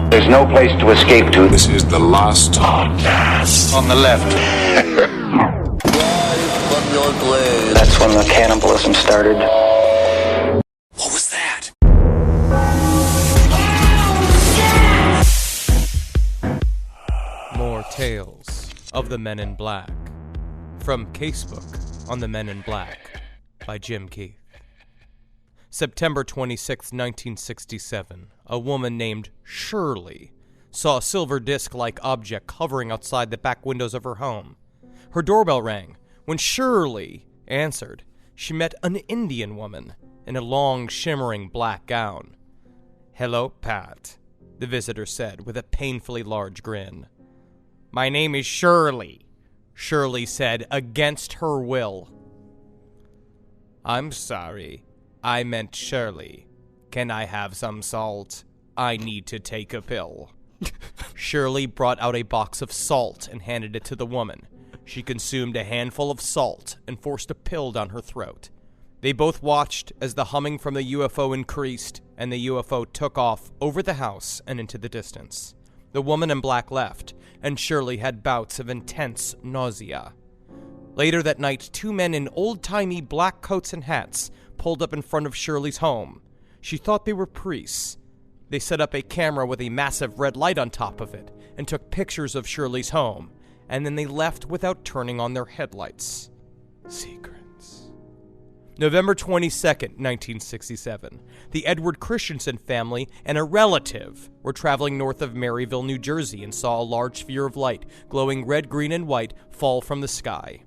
There's no place to escape to. This is the last Podcast. On the left. That's when the cannibalism started. What was that? More tales of the Men in Black. From Casebook on the Men in Black by Jim Keith. September 26, 1967, a woman named Shirley saw a silver disc-like object hovering outside the back windows of her home. Her doorbell rang. When Shirley answered, she met an Indian woman in a long, shimmering black gown. "Hello, Pat," the visitor said with a painfully large grin. "My name is Shirley," Shirley said against her will. "I'm sorry. I meant Shirley. Can I have some salt? I need to take a pill." Shirley brought out a box of salt and handed it to the woman. She consumed a handful of salt and forced a pill down her throat. They both watched as the humming from the UFO increased and the UFO took off over the house and into the distance. The woman in black left, and Shirley had bouts of intense nausea. Later that night, two men in old-timey black coats and hats pulled up in front of Shirley's home. She thought they were priests. They set up a camera with a massive red light on top of it and took pictures of Shirley's home, and then they left without turning on their headlights. Secrets. November 22nd, 1967. The Edward Christensen family and a relative were traveling north of Maryville, New Jersey, and saw a large sphere of light, glowing red, green, and white, fall from the sky.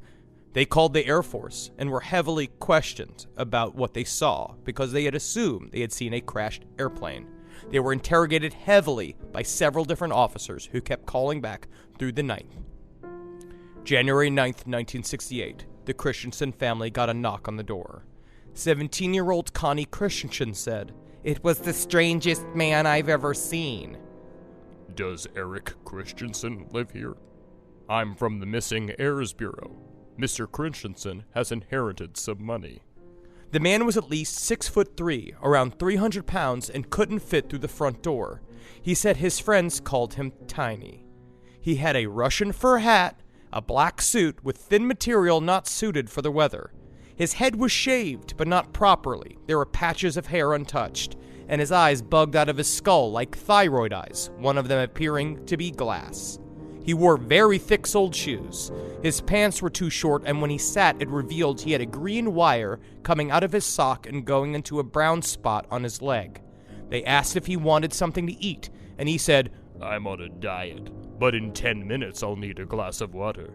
They called the Air Force and were heavily questioned about what they saw because they had assumed they had seen a crashed airplane. They were interrogated heavily by several different officers who kept calling back through the night. January 9th, 1968, the Christensen family got a knock on the door. 17-year-old Connie Christensen said, "It was the strangest man I've ever seen." "Does Eric Christensen live here? I'm from the Missing Heirs Bureau. Mr. Christensen has inherited some money." The man was at least 6'3", around 300 pounds, and couldn't fit through the front door. He said his friends called him Tiny. He had a Russian fur hat, a black suit with thin material not suited for the weather. His head was shaved, but not properly. There were patches of hair untouched, and his eyes bugged out of his skull like thyroid eyes, one of them appearing to be glass. He wore very thick-soled shoes. His pants were too short, and when he sat, it revealed he had a green wire coming out of his sock and going into a brown spot on his leg. They asked if he wanted something to eat, and he said, "I'm on a diet, but in 10 minutes I'll need a glass of water."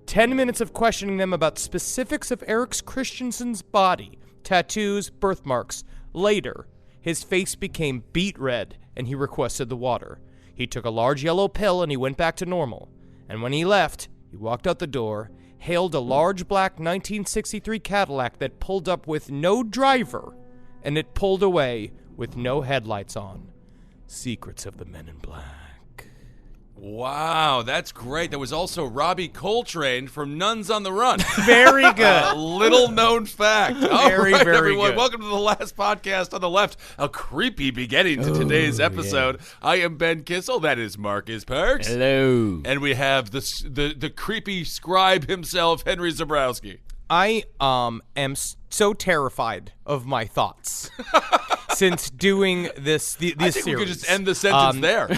10 minutes of questioning them about specifics of Eric Christensen's body, tattoos, birthmarks. Later, his face became beet red, and he requested the water. He took a large yellow pill and he went back to normal. And when he left, he walked out the door, hailed a large black 1963 Cadillac that pulled up with no driver, and it pulled away with no headlights on. Secrets of the Men in Black. Wow, that's great. That was also Robbie Coltrane from Nuns on the Run. Very good. Little known fact. Very, All right, very everyone. good. Welcome to the last podcast on the left. A creepy beginning to today's episode. Yeah. I am Ben Kissel. That is Marcus Parks. Hello. And we have the creepy scribe himself, Henry Zabrowski. I am so terrified of my thoughts since doing this I think series. we could just end the sentence there.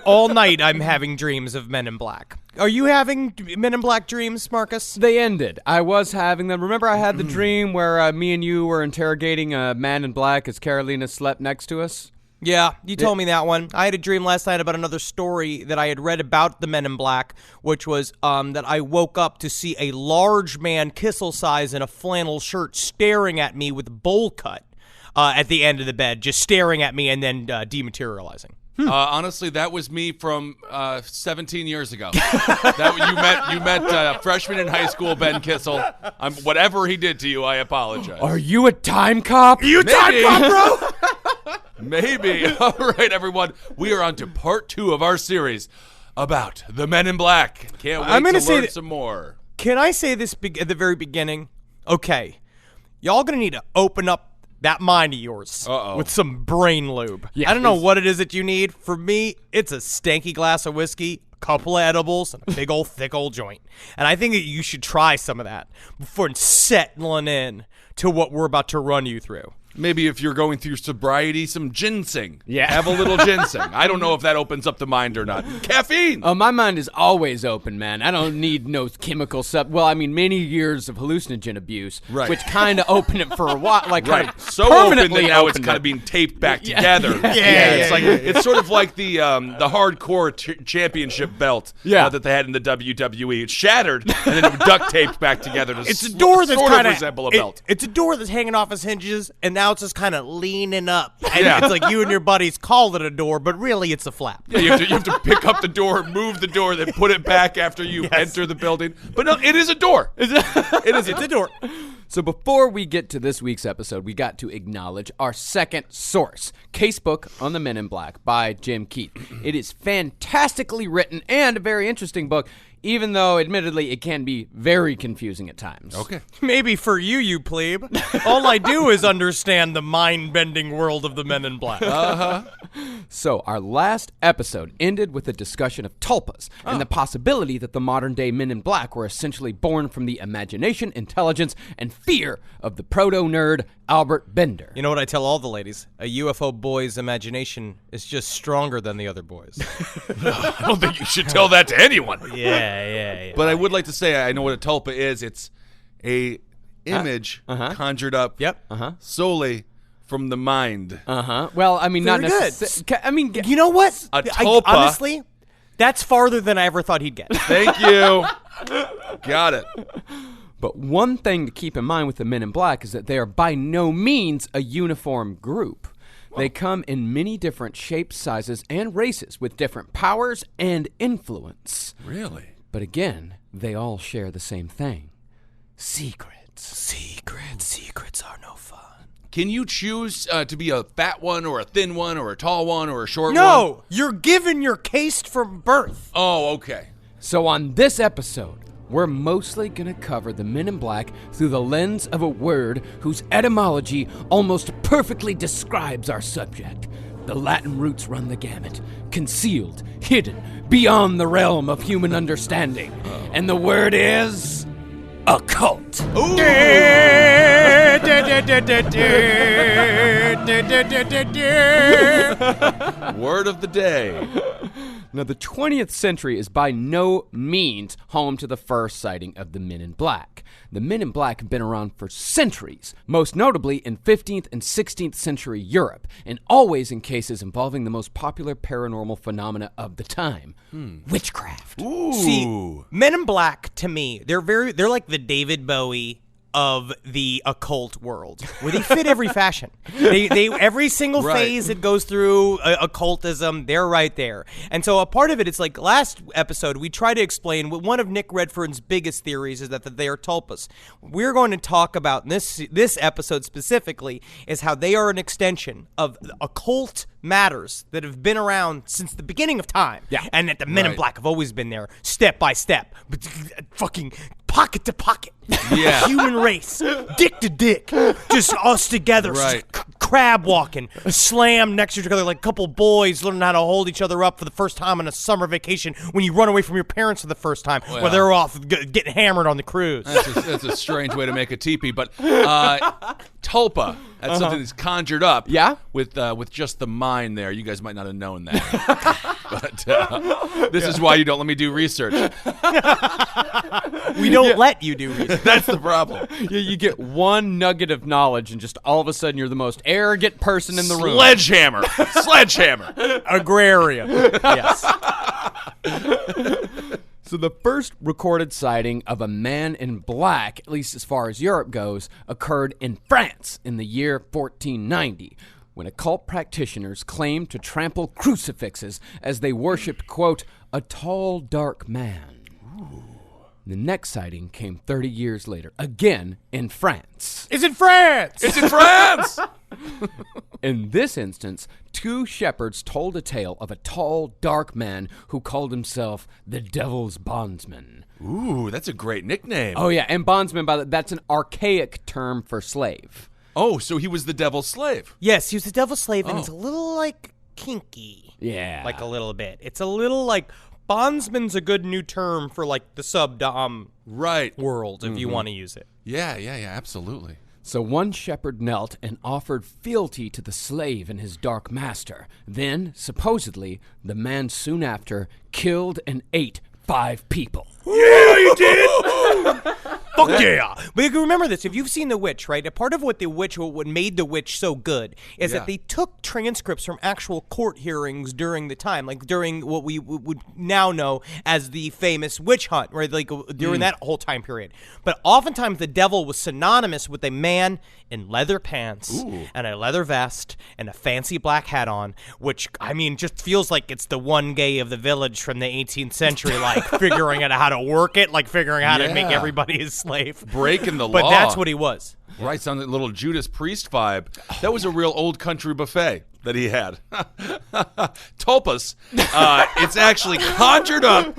All night I'm having dreams of Men in Black. Are you having Men in Black dreams, Marcus? They ended. I was having them. Remember I had the dream where me and you were interrogating a man in black as Carolina slept next to us? Yeah, you told me that one. I had a dream last night about another story that I had read about the Men in Black, which was that I woke up to see a large man, Kissel size, in a flannel shirt staring at me with a bowl cut at the end of the bed, just staring at me and then dematerializing. Honestly, that was me from 17 years ago. You met freshman in high school Ben Kissel. Whatever he did to you, I apologize. Are you a time cop? You time cop, bro? Maybe. All right, everyone. We are on to part 2 of our series about the Men in Black. Can't wait to learn some more. Can I say this at the very beginning? Okay. Y'all gonna need to open up that mind of yours with some brain lube. Yeah, I don't know what it is that you need. For me, it's a stanky glass of whiskey, a couple of edibles, and a big old thick old joint. And I think that you should try some of that before settling in to what we're about to run you through. Maybe if you're going through sobriety, some ginseng. Yeah. Have a little ginseng. I don't know if that opens up the mind or not. Caffeine. Oh, my mind is always open, man. I don't need no chemical well, I mean, many years of hallucinogen abuse, which kind of opened it for a while. Like, right. Kind of So open that now it's opened kind of being taped back together. Yeah. It's sort of like the hardcore championship belt that they had in the WWE. It's shattered and then it duct taped back together. To it's a door that's kind of resemble a belt. It's a door that's hanging off its hinges, and now it's just kind of leaning up. And it's like you and your buddies call it a door, but really it's a flap. Yeah, you have to pick up the door, move the door, then put it back after you enter the building. But no, it is a door. It's a door. So before we get to this week's episode, we got to acknowledge our second source, Casebook on the Men in Black by Jim Keith. It is fantastically written and a very interesting book, even though, admittedly, it can be very confusing at times. Okay. Maybe for you plebe. All I do is understand the mind-bending world of the Men in Black. So our last episode ended with a discussion of tulpas and the possibility that the modern-day Men in Black were essentially born from the imagination, intelligence, and fear of the proto-nerd Albert Bender. You know what I tell all the ladies? A UFO boy's imagination is just stronger than the other boys. I don't think you should tell that to anyone. Yeah. But I would like to say I know what a tulpa is. It's a image conjured up solely from the mind. Well, I mean, Very not necessarily. I mean, You know what? A tulpa. Honestly, that's farther than I ever thought he'd get. Thank you. Got it. But one thing to keep in mind with the Men in Black is that they are by no means a uniform group. They come in many different shapes, sizes, and races with different powers and influence. Really? But again, they all share the same thing. Secrets. Secrets are no fun. Can you choose to be a fat one or a thin one or a tall one or a short one? No, you're given your case from birth. Oh, okay. So on this episode, we're mostly going to cover the Men in Black through the lens of a word whose etymology almost perfectly describes our subject. The Latin roots run the gamut, concealed, hidden, beyond the realm of human understanding. And the word is occult. Word of the day. Now, the 20th century is by no means home to the first sighting of the Men in Black. The Men in Black have been around for centuries, most notably in 15th and 16th century Europe, and always in cases involving the most popular paranormal phenomena of the time, witchcraft. Ooh. See, Men in Black, to me, they're like the David Bowie of the occult world, where they fit every fashion. They every single phase it goes through occultism, they're right there. And so a part of it, it's like last episode, we try to explain what one of Nick Redfern's biggest theories is that they are tulpas. We're going to talk about in this episode specifically is how they are an extension of occult matters that have been around since the beginning of time. Yeah. And that the Men in Black have always been there, step by step, fucking pocket to pocket. Yeah. Human race, dick to dick, just us together, crab walking, slam next to each other like a couple boys learning how to hold each other up for the first time on a summer vacation when you run away from your parents for the first time, while they're off getting hammered on the cruise. That's a strange way to make a teepee, but tulpa. That's something that's conjured up. Yeah? With just the mind there. You guys might not have known that. But this is why you don't let me do research. We don't let you do research. That's the problem. You get one nugget of knowledge, and just all of a sudden you're the most arrogant person in the room. Sledgehammer. Agrarian. Yes. So the first recorded sighting of a man in black, at least as far as Europe goes, occurred in France in the year 1490, when occult practitioners claimed to trample crucifixes as they worshipped, quote, a tall, dark man. Ooh. The next sighting came 30 years later, again in France. It's in France! It's in France! In this instance, two shepherds told a tale of a tall, dark man who called himself the Devil's Bondsman. Ooh, that's a great nickname. Oh, yeah, and bondsman, that's an archaic term for slave. Oh, so he was the devil's slave. Yes, he was the devil's slave, and it's a little, like, kinky. Yeah. Like, a little bit. It's a little, like, bondsman's a good new term for, like, the sub-dom world, if you want to use it. Yeah, absolutely. So one shepherd knelt and offered fealty to the slave and his dark master. Then, supposedly, the man soon after killed and ate 5 people. Yeah, you did! Fuck yeah! But you can remember this. If you've seen The Witch, right? A part of what made The Witch so good is that they took transcripts from actual court hearings during the time, like during what we would now know as the famous witch hunt, right? Like during that whole time period. But oftentimes the devil was synonymous with a man in leather pants and a leather vest and a fancy black hat on, which, I mean, just feels like it's the one gay of the village from the 18th century, like figuring out how to work it, like figuring out how to make everybody his slave. Breaking the law. But that's what he was. Right, sounds like a little Judas Priest vibe. That was a real old country buffet that he had. Tulpas. It's actually conjured up.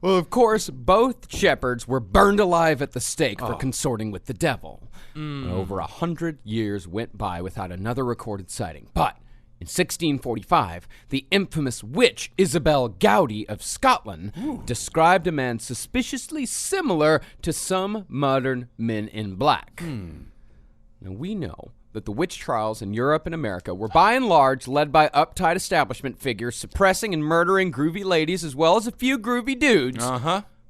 Well, of course, both shepherds were burned alive at the stake for consorting with the devil. Over 100 years went by without another recorded sighting. But in 1645, the infamous witch Isabel Gowdy of Scotland described a man suspiciously similar to some modern men in black. Now, we know that the witch trials in Europe and America were by and large led by uptight establishment figures suppressing and murdering groovy ladies as well as a few groovy dudes.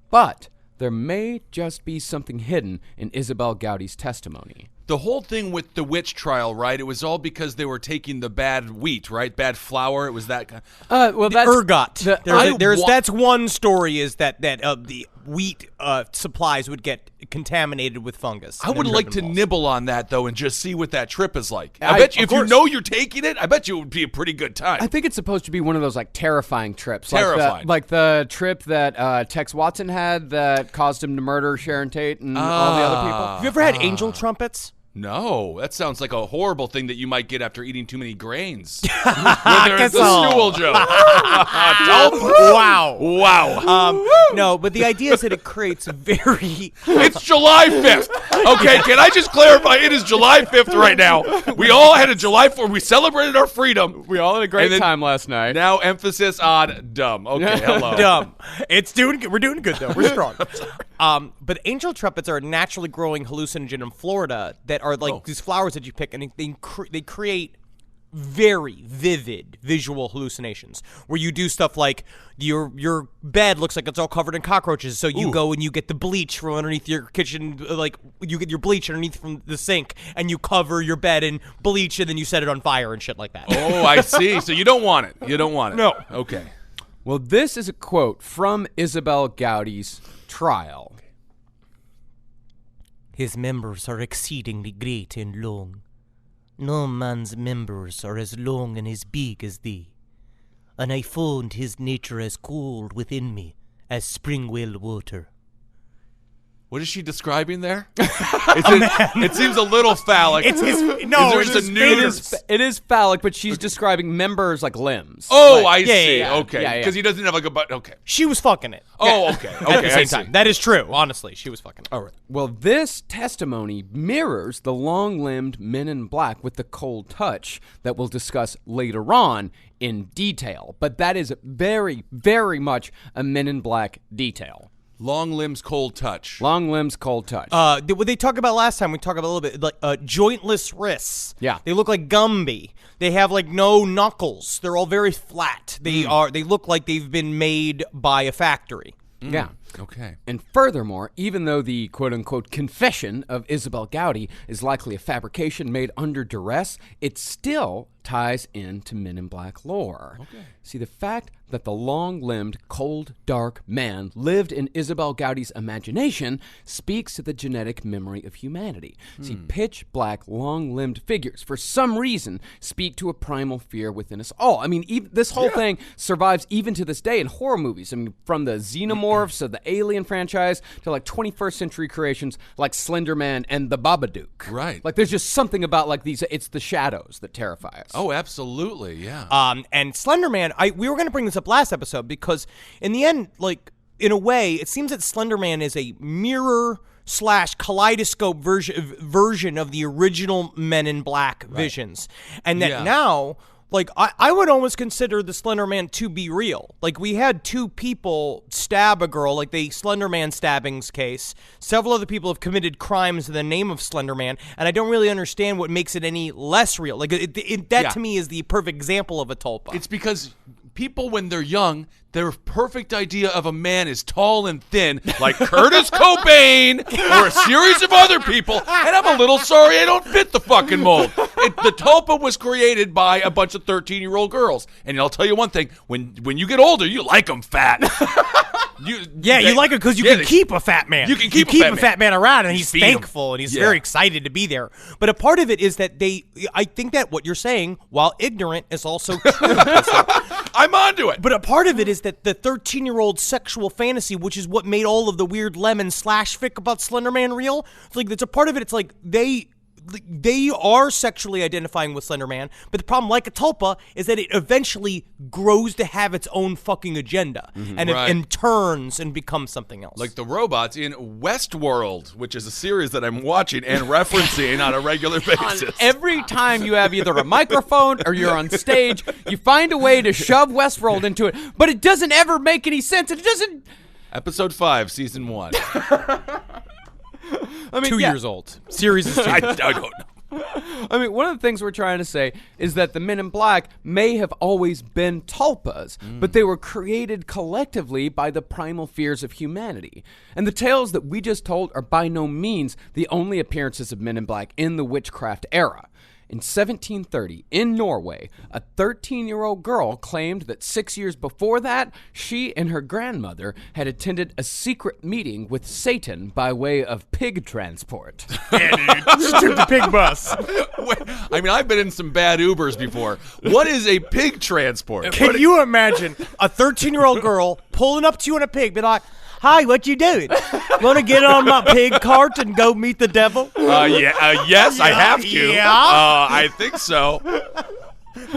But there may just be something hidden in Isabel Gowdy's testimony. The whole thing with the witch trial, right? It was all because they were taking the bad wheat, right? Bad flour. It was that kind. Well, that's ergot. The- That's one story is that the wheat supplies would get contaminated with fungus. I would and like to driven balls. nibble on that though and just see what that trip is like. I- I bet you, of if you course. know you're taking it, I bet you it would be a pretty good time. I think it's supposed to be one of those like terrifying trips. Terrifying. Like the trip that Tex Watson had that caused him to murder Sharon Tate and all the other people. Have you ever had angel trumpets? No, that sounds like a horrible thing that you might get after eating too many grains. There's the stool joke. Wow. Wow. No, but the idea is that it creates very... It's July 5th. Okay, can I just clarify? It is July 5th right now. We all had a July 4th. We celebrated our freedom. We all had a great And then- time last night. Now emphasis on dumb. Okay, hello. dumb. We're doing good though. We're strong. But angel trumpets are a naturally growing hallucinogen in Florida that are like these flowers that you pick, and they create very vivid visual hallucinations where you do stuff like your bed looks like it's all covered in cockroaches, so you go and you get the bleach from underneath your kitchen, like you get your bleach underneath from the sink and you cover your bed in bleach and then you set it on fire and shit like that. Oh, I see. So you don't want it. You don't want it. No. Okay. Well, this is a quote from Isabel Gowdy's trial. His members are exceedingly great and long. No man's members are as long and as big as thee. And I found his nature as cold within me as spring well water. What is she describing there? It seems a little phallic. It's his Is there just a nude- It is phallic, but she's describing members like limbs. Oh, Like- I see. yeah. Okay. Yeah, yeah. Because he doesn't have like a butt. Okay. She was fucking it. Oh, okay. Okay. At the I same see. time. That is true, honestly. She was fucking it. All right. Well, this testimony mirrors the long-limbed men in black with the cold touch that we'll discuss later on in detail. But that is very, very much a men in black detail. Long limbs, cold touch. Long limbs, cold touch. What they talked about last time, we talked about a little bit, like jointless wrists. Yeah. They look like Gumby. They have like no knuckles. They're all very flat. They look like they've been made by a factory. Yeah. Okay. And furthermore, even though the quote-unquote confession of Isabel Gowdy is likely a fabrication made under duress, it still ties into Men in Black lore. Okay. See, the fact that the long-limbed, cold, dark man lived in Isabel Gowdy's imagination speaks to the genetic memory of humanity. See, pitch-black, long-limbed figures, for some reason, speak to a primal fear within us all. I mean, this whole thing survives even to this day in horror movies. I mean, from the Xenomorphs to the Alien franchise to like 21st century creations like Slender Man and the Babadook. Right. Like there's just something about like these, it's the shadows that terrify us. Oh, absolutely. Yeah. And Slender Man, we were going to bring this up last episode because in the end, like, in a way, it seems that Slender Man is a mirror / kaleidoscope version of the original Men in Black visions. And that now, like, I would almost consider the Slender Man to be real. Like, we had 2 people stab a girl, like the Slender Man stabbings case. Several other people have committed crimes in the name of Slender Man, and I don't really understand what makes it any less real. Like, that to me is the perfect example of a tulpa. It's because people, when they're young, their perfect idea of a man is tall and thin, like Curtis Cobain or a series of other people, and I'm a little sorry I don't fit the fucking mold. The tulpa was created by a bunch of 13-year-old girls, and I'll tell you one thing, when you get older, you like them fat. You like it because you can keep a fat man. You can keep a fat man around, and he's feed thankful, and he's very excited to be there. But a part of it is that I think that what you're saying, while ignorant, is also true. I'm onto it. But a part of it is that the 13-year-old sexual fantasy, which is what made all of the weird lemon / fic about Slender Man real, like, that's a part of it. It's like they are sexually identifying with Slender Man, but the problem, like a tulpa, is that it eventually grows to have its own fucking agenda, and turns and becomes something else. Like the robots in Westworld, which is a series that I'm watching and referencing on a regular basis. Every time you have either a microphone or you're on stage, you find a way to shove Westworld into it, but it doesn't ever make any sense. It doesn't. Episode 5, Season 1. I mean, 2 years old. Series is 2. I don't know. I mean, one of the things we're trying to say is that the Men in Black may have always been tulpas, but they were created collectively by the primal fears of humanity. And the tales that we just told are by no means the only appearances of Men in Black in the witchcraft era. In 1730, in Norway, a 13-year-old girl claimed that 6 years before that, she and her grandmother had attended a secret meeting with Satan by way of pig transport. Yeah, dude. Just took the pig bus. I mean, I've been in some bad Ubers before. What is a pig transport? Can you imagine a 13-year-old girl pulling up to you in a pig, be like, "Hi, what you doing? Want to get on my pig cart and go meet the devil?" Yes, I have to. Yeah. I think so.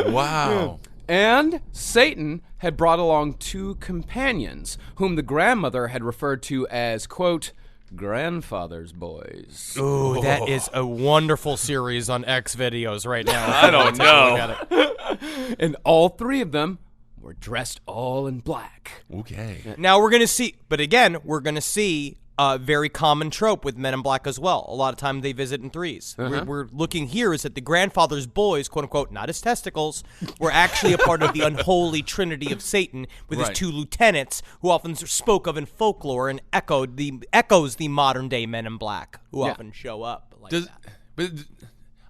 Wow. And Satan had brought along 2 companions, whom the grandmother had referred to as, quote, grandfather's boys. Ooh, that is a wonderful series on X videos right now. I don't know. And all 3 of them were dressed all in black. Okay. Now we're going to see, but again, we're going to see a very common trope with Men in Black as well. A lot of time they visit in 3s. We're looking here is that the grandfather's boys, quote unquote, not his testicles, were actually a part of the unholy trinity of Satan with his 2 lieutenants, who often spoke of in folklore and echoes the modern day Men in Black, who often show up like that. But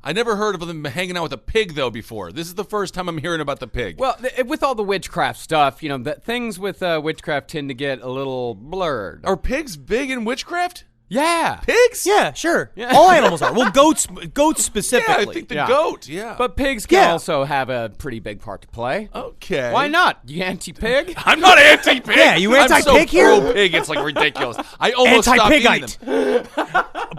I never heard of them hanging out with a pig, though, before. This is the first time I'm hearing about the pig. Well, with all the witchcraft stuff, you know, that things with witchcraft tend to get a little blurred. Are pigs big in witchcraft? Yeah. Pigs? Yeah, sure. All animals are. Well, goats specifically. Yeah, I think the goat, But pigs can also have a pretty big part to play. Okay. Why not? You anti-pig? I'm not anti-pig. Yeah, you anti-pig I'm so here? pro-pig, it's like ridiculous. I almost stopped eating them.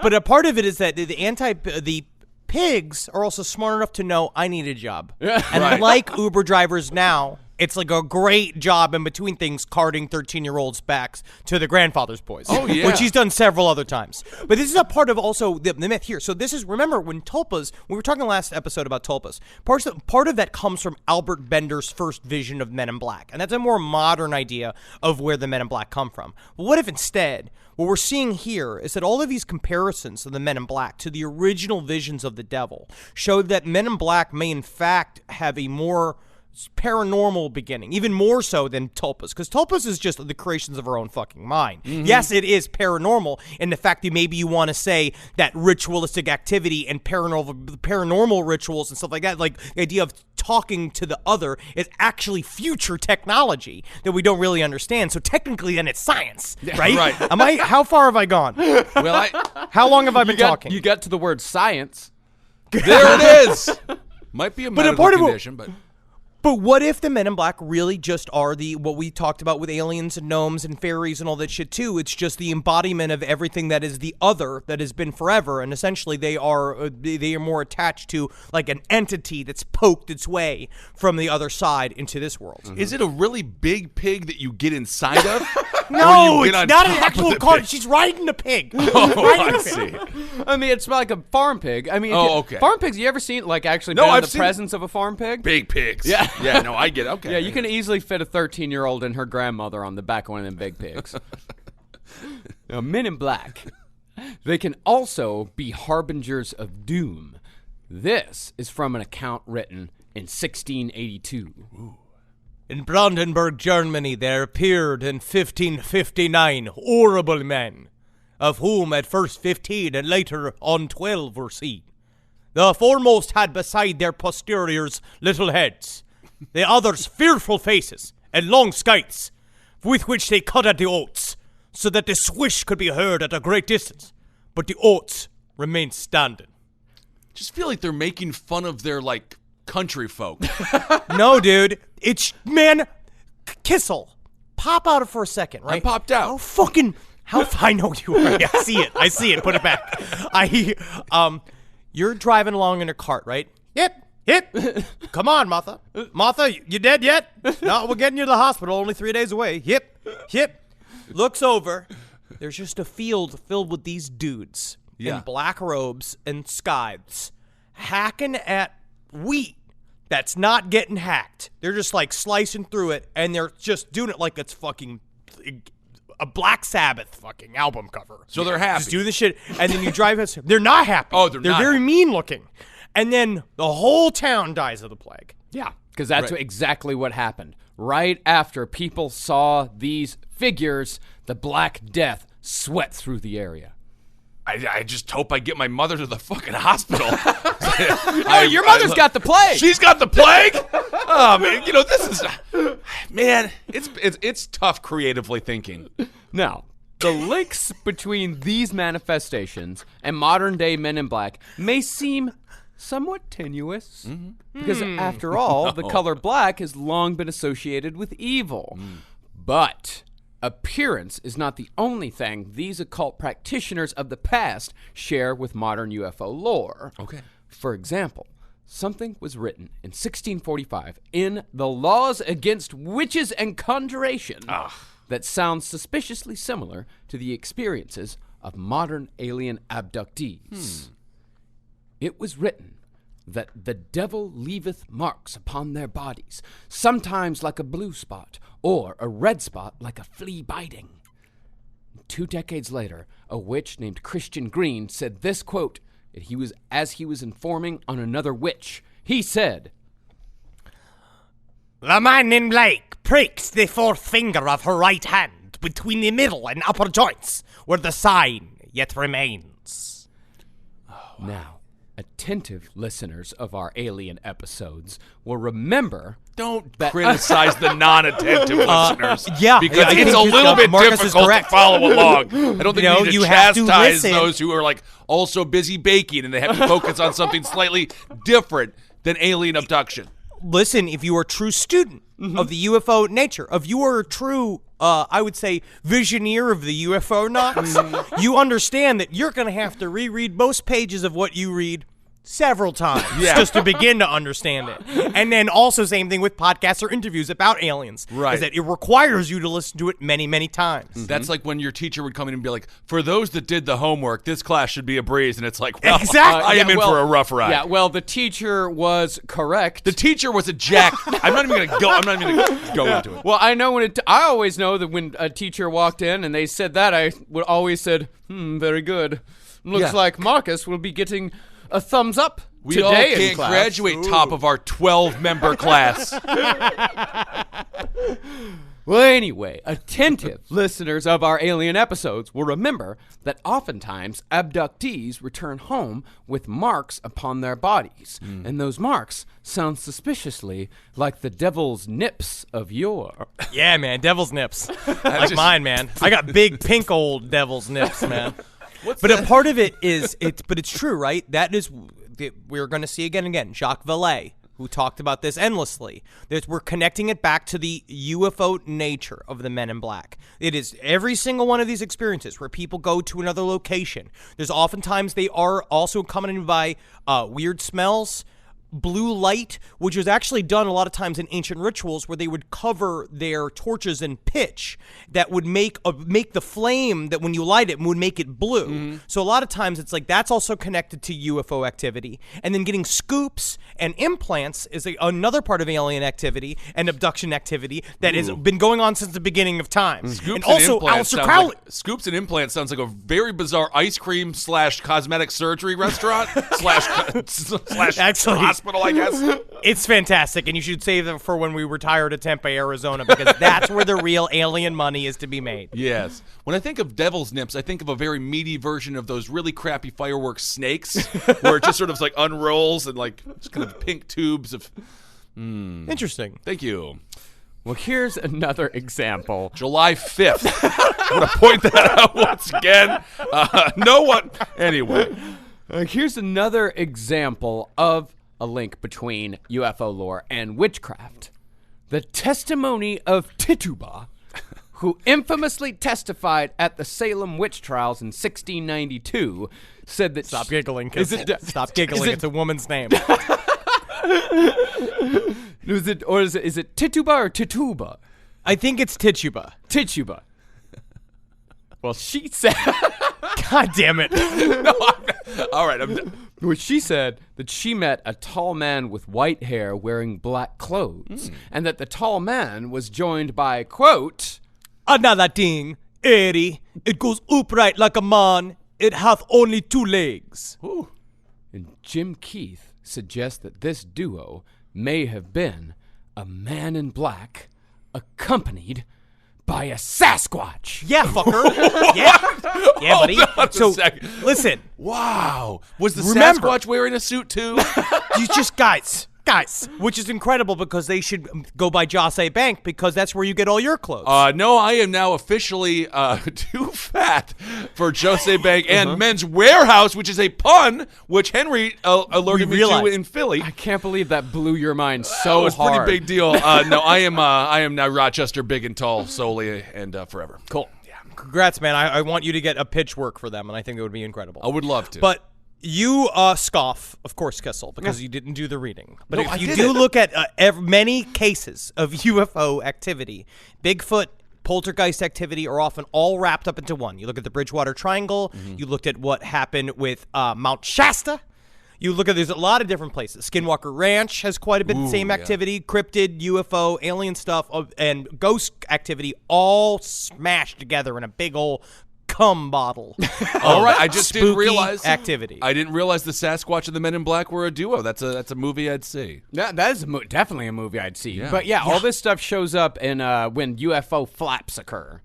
But a part of it is that the pigs are also smart enough to know I need a job. And like Uber drivers now, it's like a great job in between things, carting 13-year-olds back to the grandfather's boys. Oh, yeah. Which he's done several other times. But this is a part of also the myth here. So this is, remember, when tulpas, we were talking last episode about tulpas, part of that comes from Albert Bender's first vision of Men in Black. And that's a more modern idea of where the Men in Black come from. Well, what if instead, what we're seeing here is that all of these comparisons of the Men in Black to the original visions of the devil show that Men in Black may in fact have a more paranormal beginning, even more so than tulpas, because tulpas is just the creations of our own fucking mind. Yes, it is paranormal in the fact that maybe you want to say that ritualistic activity and paranormal rituals and stuff like that, like the idea of talking to the other, is actually future technology that we don't really understand. So technically, then it's science, right? Right. How far have I gone? Well, How long have I been talking? You got to the word science. there it is. Might be a medical part of it- condition, but But what if the Men in Black really just are what we talked about with aliens and gnomes and fairies and all that shit too? It's just the embodiment of everything that is the other that has been forever, and essentially they are more attached to like an entity that's poked its way from the other side into this world. Mm-hmm. Is it a really big pig that you get inside of? No, it's not an actual cart. She's riding a pig. I see. I mean, it's like a farm pig. I mean, okay. Farm pigs. You ever seen like actually been in the presence of a farm pig? Big pigs. Yeah. Yeah. No, I get it. Okay. Yeah, you can easily fit a 13-year-old and her grandmother on the back of one of them big pigs. Now, Men in Black, they can also be harbingers of doom. This is from an account written in 1682. Ooh. In Brandenburg, Germany, there appeared in 1559 horrible men, of whom at first 15 and later on 12 were seen. The foremost had beside their posteriors little heads, the others fearful faces and long scythes, with which they cut at the oats, so that the swish could be heard at a great distance, but the oats remained standing. Just feel like they're making fun of their like country folk. No, dude, it's Kissel. Pop out for a second, right? I popped out. I know you are. I see it. Put it back. You're driving along in a cart, right? Yep. Come on, Martha. Martha, you dead yet? No, we're getting you to the hospital. Only 3 days away. Yep. Looks over. There's just a field filled with these dudes in black robes and scythes hacking at wheat that's not getting hacked. They're just like slicing through it, and they're just doing it like it's fucking a Black Sabbath fucking album cover. So they're happy. Just do the shit, and then you drive us. They're not happy. Oh, they're not very happy. mean looking. And then the whole town dies of the plague. Yeah, because that's Right. exactly what happened. Right after people saw these figures, the Black Death swept through the area. I just hope I get my mother to the fucking hospital. Your mother's got the plague. She's got the plague. Oh man, this is man. It's tough creatively thinking. Now, the links between these manifestations and modern-day Men in Black may seem somewhat tenuous, because after all, the color black has long been associated with evil. But appearance is not the only thing these occult practitioners of the past share with modern UFO lore. Okay. For example, something was written in 1645 in the Laws Against Witches and Conjuration that sounds suspiciously similar to the experiences of modern alien abductees. It was written that the devil leaveth marks upon their bodies, sometimes like a blue spot, or a red spot like a flea biting. 2 decades later, a witch named Christian Green said this quote, as he was informing on another witch. He said, The man in black pricks the fourth finger of her right hand between the middle and upper joints, where the sign yet remains. Now, attentive listeners of our alien episodes will remember. Don't criticize the non-attentive listeners. Yeah, because I it's think a little bit Marcus is difficult to correct. follow along. I don't think You know, we need to you have to chastise listen. those who are like also busy baking and they have to focus on something slightly different than alien abduction. Listen, if you are a true student of the UFO nature, if you are a true, I would say, visioneer of the UFO knots, you understand that you're going to have to reread most pages of what you read several times just to begin to understand it. And then also same thing with podcasts or interviews about aliens. Right. Is that it requires you to listen to it many, many times. That's like when your teacher would come in and be like, for those that did the homework, this class should be a breeze. And it's like, well, Exactly. I am in for a rough ride. Yeah, well, the teacher was correct. The teacher was a jack. I'm not even going to go into it. Well, I know I always know that when a teacher walked in and they said that, I would always said, very good. Looks like Marcus will be getting a thumbs up We today all in can't class. graduate top of our 12-member class. Well, anyway, attentive listeners of our alien episodes will remember that oftentimes abductees return home with marks upon their bodies, and those marks sound suspiciously like the devil's nips of yore. Yeah, man, devil's nips. Like mine, man. I got big pink old devil's nips, man. But a part of it is, but it's true, right? That is, we're going to see again and again, Jacques Vallée, who talked about this endlessly. We're connecting it back to the UFO nature of the Men in Black. It is every single one of these experiences where people go to another location. There's oftentimes they are also accompanied by weird smells, blue light, which was actually done a lot of times in ancient rituals where they would cover their torches in pitch that would make the flame that when you light it would make it blue. So a lot of times it's like that's also connected to UFO activity. And then getting scoops and implants is another part of alien activity and abduction activity that has been going on since the beginning of time. Scoops and also Aleister Crowley. Scoops and implants sounds like a very bizarre ice cream / cosmetic surgery restaurant / Actually, hospital, I guess. It's fantastic, and you should save them for when we retire to Tempe, Arizona, because that's where the real alien money is to be made. Yes. When I think of devil's nips, I think of a very meaty version of those really crappy fireworks snakes, where it just sort of like unrolls and like just kind of pink tubes of. Interesting. Thank you. Well, here's another example. July 5th. I'm going to point that out once again. No one. Anyway. Here's another example of a link between UFO lore and witchcraft. The testimony of Tituba, who infamously testified at the Salem witch trials in 1692, said that... Stop giggling, Is Kissel. it- Stop giggling. is it- It's a woman's name. Is it Tituba or Tituba? I think it's Tituba. Tituba. Well, she said... God damn it. All right. I'm done. Well, she said that she met a tall man with white hair wearing black clothes, and that the tall man was joined by, quote... Another thing, Eddie, it goes upright like a man. It hath only 2 legs. And Jim Keith suggests that this duo may have been a man in black accompanied by a Sasquatch. Yeah, fucker. Yeah. Yeah, buddy. on a So, second. listen, Wow. Was the Remember- Sasquatch wearing a suit too? you just, guys, which is incredible because they should go by Jose Bank because that's where you get all your clothes. No, I am now officially too fat for Jose Bank and Men's Warehouse, which is a pun, which Henry alerted me to realized. in Philly. I can't believe that blew your mind so It was a hard. pretty big deal. No, I am now Rochester big and tall solely and forever. Cool. Congrats, man. I want you to get a pitch work for them, and I think it would be incredible. I would love to. But you scoff, of course, Kissel, because you didn't do the reading. But No, if I you did do it. look at many cases of UFO activity, Bigfoot, poltergeist activity are often all wrapped up into one. You look at the Bridgewater Triangle. You looked at what happened with Mount Shasta. You look at, there's a lot of different places. Skinwalker Ranch has quite a bit of the same activity. Cryptid, UFO, alien stuff, and ghost activity all smashed together in a big old cum bottle. All right, I just didn't Spooky realize activity. I didn't realize the Sasquatch and the Men in Black were a duo. That's a movie I'd see. Yeah, that is definitely a movie I'd see. Yeah. But yeah, all this stuff shows up in when UFO flaps occur.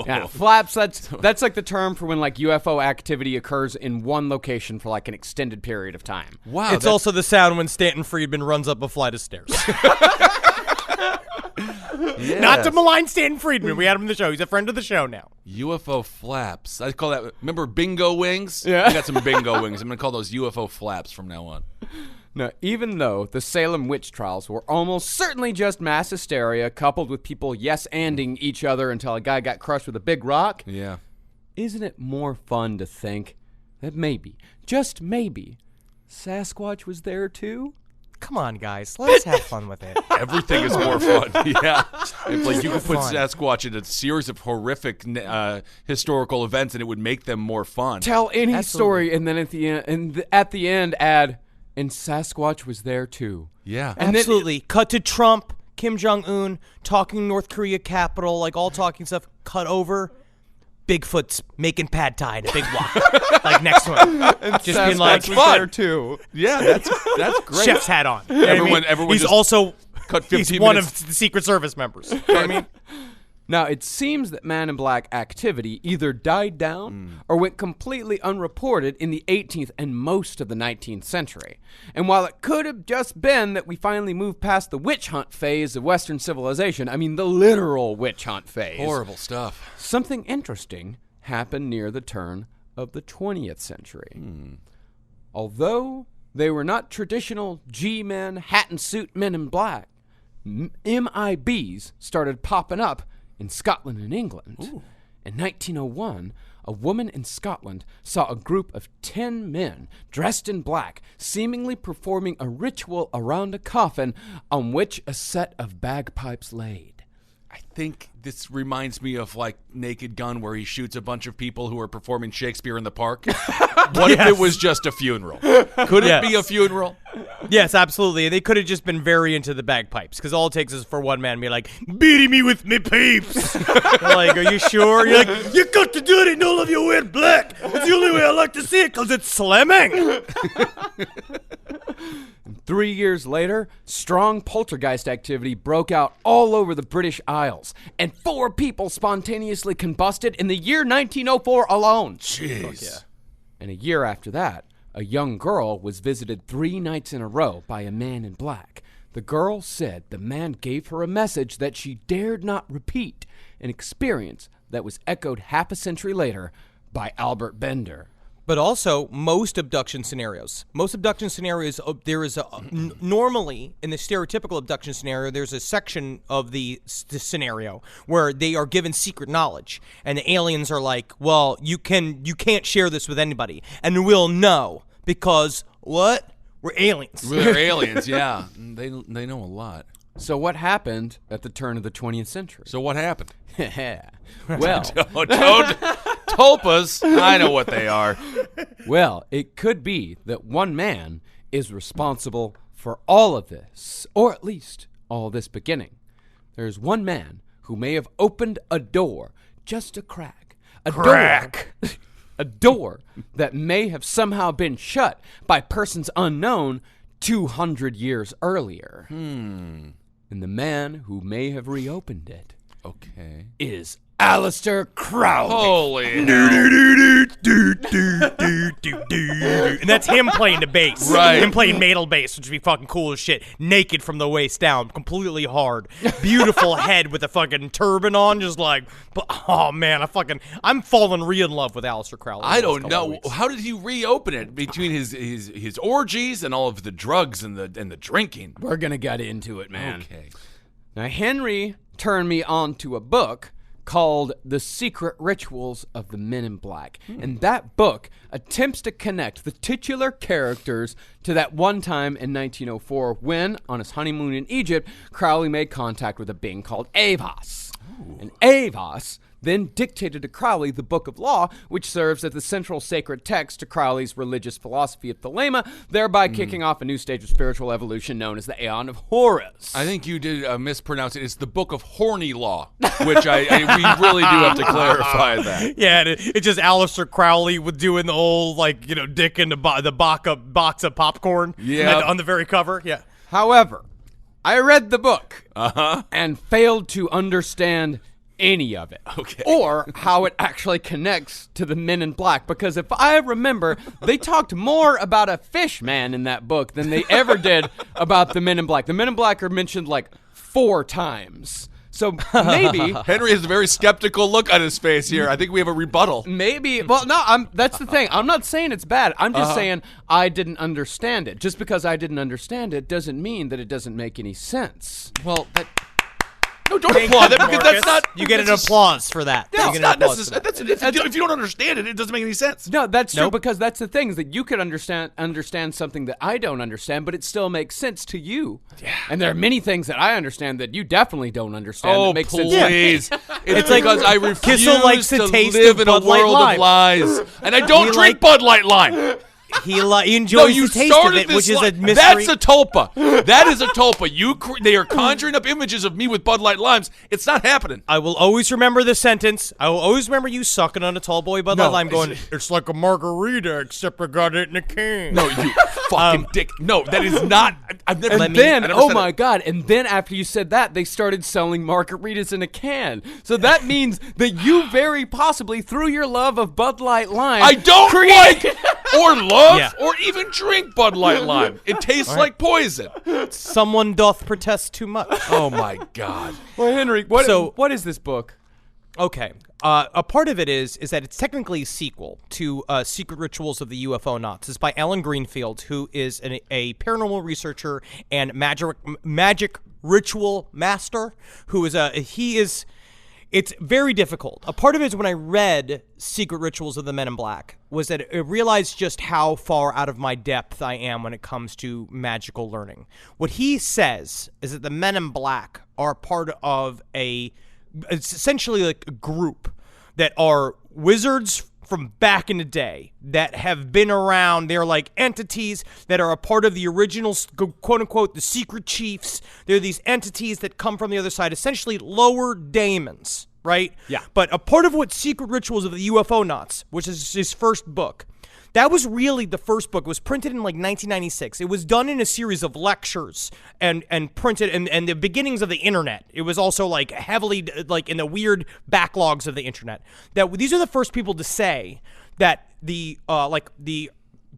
Yeah, flaps. That's like the term for when like UFO activity occurs in one location for like an extended period of time. Wow, It's also the sound when Stanton Friedman runs up a flight of stairs. Not to malign Stanton Friedman. We had him in the show. He's a friend of the show now. UFO flaps. I call that. Remember bingo wings? Yeah. I got some bingo wings. I'm gonna call those UFO flaps from now on. Now, even though the Salem witch trials were almost certainly just mass hysteria coupled with people yes-anding each other until a guy got crushed with a big rock, Yeah. isn't it more fun to think that maybe, just maybe, Sasquatch was there too? Come on, guys. Let's have fun with it. Everything is more fun. Yeah. It's like you could put Fun. Sasquatch in a series of horrific historical events, and it would make them more fun. Tell any Absolutely. story, and then at the end, add, and Sasquatch was there too. Yeah. And then- Absolutely. Cut to Trump, Kim Jong-un, talking North Korea capital, like all talking stuff. Cut over. Bigfoot's making pad thai in a big wok. Like next one. Just being like, Sasquatch was fun. there too. Yeah, that's great. chef's hat on. You know what I mean? Everyone He's just also cut 15 he's one minutes. of the Secret Service members. You know what I mean? Now, it seems that Man in Black activity either died down or went completely unreported in the 18th and most of the 19th century. And while it could have just been that we finally moved past the witch hunt phase of Western civilization, I mean the literal witch hunt phase, Horrible stuff. something interesting happened near the turn of the 20th century. Although they were not traditional G-men, hat and suit men in black. MIBs started popping up in Scotland and England. Ooh. In 1901, a woman in Scotland saw a group of 10 men dressed in black seemingly performing a ritual around a coffin on which a set of bagpipes laid. I think this reminds me of like Naked Gun, where he shoots a bunch of people who are performing Shakespeare in the park. What if it was just a funeral? Could it be a funeral? Yes, absolutely. They could have just been very into the bagpipes, because all it takes is for one man to be like, beating me with me pipes. Like, are you sure? You're like, you got to do it, and all of you wear black. It's the only way I like to see it, because it's slamming. 3 years later, strong poltergeist activity broke out all over the British Isles, and 4 people spontaneously combusted in the year 1904 alone. Jeez. Yeah. And a year after that, a young girl was visited 3 nights in a row by a man in black. The girl said the man gave her a message that she dared not repeat, an experience that was echoed half a century later by Albert Bender. But also, most abduction scenarios, there is normally, in the stereotypical abduction scenario, there's a section of the scenario where they are given secret knowledge, and the aliens are like, well, you can't share this with anybody, and we'll know, because, what? We're aliens. We're aliens, yeah. They know a lot. So what happened at the turn of the 20th century? So what happened? Well, tulpas, I know what they are. Well, it could be that one man is responsible for all of this, or at least all this beginning. There's one man who may have opened a door, just a crack. A door that may have somehow been shut by persons unknown 200 years earlier. And the man who may have reopened it is Aleister Crowley. Holy And that's him playing the bass. Right. Him playing metal bass, which would be fucking cool as shit. Naked from the waist down, completely hard. Beautiful head with a fucking turban on, just like, oh man, I'm falling real in love with Aleister Crowley. I don't know. How did he reopen it between his orgies and all of the drugs and the drinking? We're gonna get into it, man. Okay. Now, Henry turned me on to a book called The Secret Rituals of the Men in Black. And that book attempts to connect the titular characters to that one time in 1904 when, on his honeymoon in Egypt, Crowley made contact with a being called Avos. And Avos then dictated to Crowley the Book of Law, which serves as the central sacred text to Crowley's religious philosophy of Thelema, thereby kicking off a new stage of spiritual evolution known as the Aeon of Horus. I think you did mispronounce it. It's the Book of Horny Law, which we really do have to clarify that. Yeah, it's just Aleister Crowley with doing the old, like, dick in the box of popcorn on the very cover. Yeah. However, I read the book and failed to understand any of it. Or how it actually connects to the Men in Black. Because if I remember, they talked more about a fish man in that book than they ever did about the Men in Black. The Men in Black are mentioned like 4 times. So maybe Henry has a very skeptical look on his face here. I think we have a rebuttal. Maybe. Well, no, that's the thing. I'm not saying it's bad. I'm just saying I didn't understand it. Just because I didn't understand it doesn't mean that it doesn't make any sense. Well, no, don't applaud that, because that's not... You get an applause for that. That's not necessary. If you don't understand it, it doesn't make any sense. No, that's true, because that's the thing, is that you could understand something that I don't understand, but it still makes sense to you. Yeah. And there are many things that I understand that you definitely don't understand that makes sense to me. Please. It's because I refuse Kissel likes to taste live in a Bud Light world Lime. of lies. And I don't drink Bud Light Lime. He enjoys the taste of it, which is a mystery. That's a tulpa. That is a tulpa. They are conjuring up images of me with Bud Light Limes. It's not happening. I will always remember the sentence. I will always remember you sucking on a tall boy Bud Light Lime going, it's like a margarita, except I got it in a can. No, you fucking dick. No, that is not. I've never. And then, my God, and then after you said that, they started selling margaritas in a can. So that means that you very possibly, through your love of Bud Light Lime, I don't like or love or even drink Bud Light Lime. It tastes like poison. Someone doth protest too much. Oh my God. Well, Henry, what is this book? Okay. A part of it is that it's technically a sequel to Secret Rituals of the UFO Knots. It's by Alan Greenfield, who is a paranormal researcher and magic ritual master. It's very difficult. A part of it is when I read Secret Rituals of the Men in Black was that I realized just how far out of my depth I am when it comes to magical learning. What he says is that the Men in Black are part of it's essentially like a group that are wizards from back in the day that have been around. They're like entities that are a part of the original, quote unquote, the secret chiefs. They're these entities that come from the other side, essentially lower daemons, right? Yeah. But a part of what Secret Rituals of the UFO Knots, which is his first book, that was really the first book. It was printed in like 1996. It was done in a series of lectures and printed and the beginnings of the internet. It was also like heavily like in the weird backlogs of the internet. That these are the first people to say that the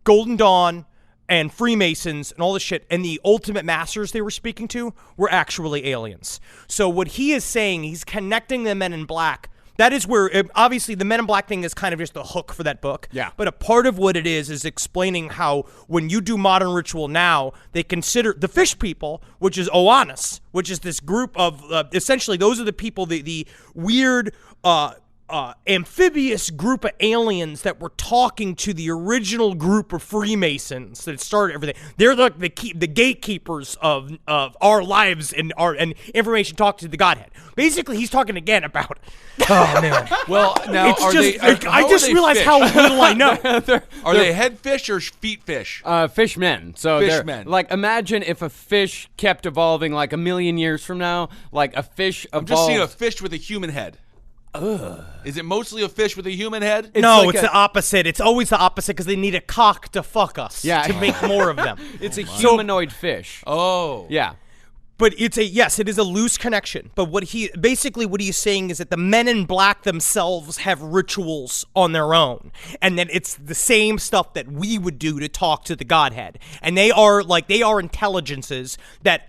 Golden Dawn and Freemasons and all this shit and the ultimate masters they were speaking to were actually aliens. So what he is saying, he's connecting the Men in Black. That is where, obviously, the Men in Black thing is kind of just the hook for that book. Yeah. But a part of what it is explaining how when you do modern ritual now, they consider the fish people, which is Oannes, which is this group of, essentially, those are the people, the weird, amphibious group of aliens that were talking to the original group of Freemasons that started everything. They're the gatekeepers of our lives and information talking to the Godhead. Basically, he's talking again about. Oh man. Well, now It's I just realized how little I know. Are they head fish or feet fish? Fishmen. So they're Fishmen. like, imagine if a fish kept evolving like a million years from now, like a fish evolved. I'm just seeing a fish with a human head. Is it mostly a fish with a human head? No, it's the opposite. It's always the opposite because they need a cock to fuck us. Yeah. To make more of them. It's a humanoid fish. Oh. Yeah. But it is a loose connection. But what he's saying is that the Men in Black themselves have rituals on their own, and that it's the same stuff that we would do to talk to the Godhead. And they are intelligences that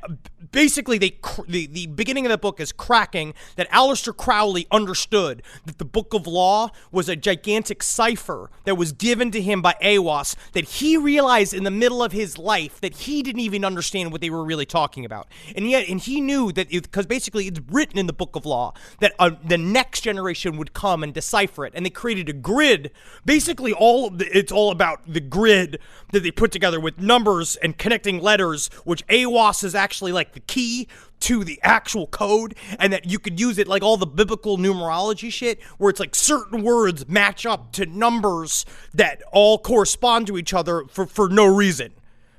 basically the beginning of the book is cracking that Aleister Crowley understood that the Book of Law was a gigantic cipher that was given to him by Aiwass, that he realized in the middle of his life that he didn't even understand what they were really talking about. And he knew that because basically it's written in the Book of Law that the next generation would come and decipher it. And they created a grid. Basically, it's all about the grid that they put together with numbers and connecting letters, which Aiwass is actually like the key to the actual code, and that you could use it like all the biblical numerology shit, where it's like certain words match up to numbers that all correspond to each other for no reason.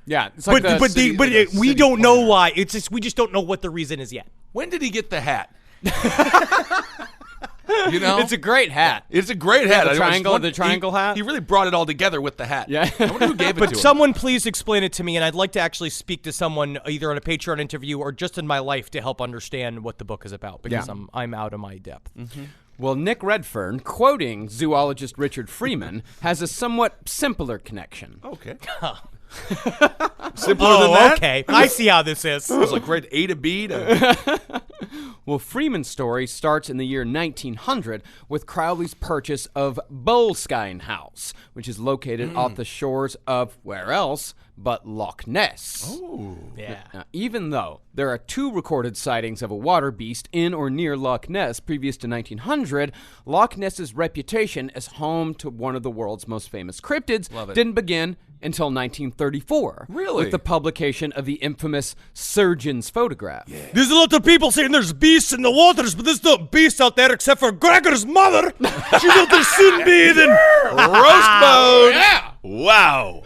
Yeah, it's like we don't know why. It's just we just don't know what the reason is yet. When did he get the hat? You know, it's a great hat. It's a great hat. The triangle hat. He really brought it all together with the hat. Yeah. I wonder who gave it But to him. someone please explain it to me, and I'd like to actually speak to someone either on a Patreon interview or just in my life to help understand what the book is about, because I'm out of my depth. Mm-hmm. Well, Nick Redfern, quoting zoologist Richard Freeman, has a somewhat simpler connection. Okay. Simpler than that? Okay. I see how this is. It was like grade A to B to... Well, Freeman's story starts in the year 1900 with Crowley's purchase of Boleskine House, which is located off the shores of where else but Loch Ness. Oh. Yeah. Now, even though there are 2 recorded sightings of a water beast in or near Loch Ness previous to 1900, Loch Ness's reputation as home to one of the world's most famous cryptids didn't begin until 1934. Really? With the publication of the infamous Surgeon's photograph. Yeah. There's a lot of people saying there's beasts in the waters, but there's no beasts out there except for Gregor's mother. She went to sunbathing. Roast mode. Yeah. Wow.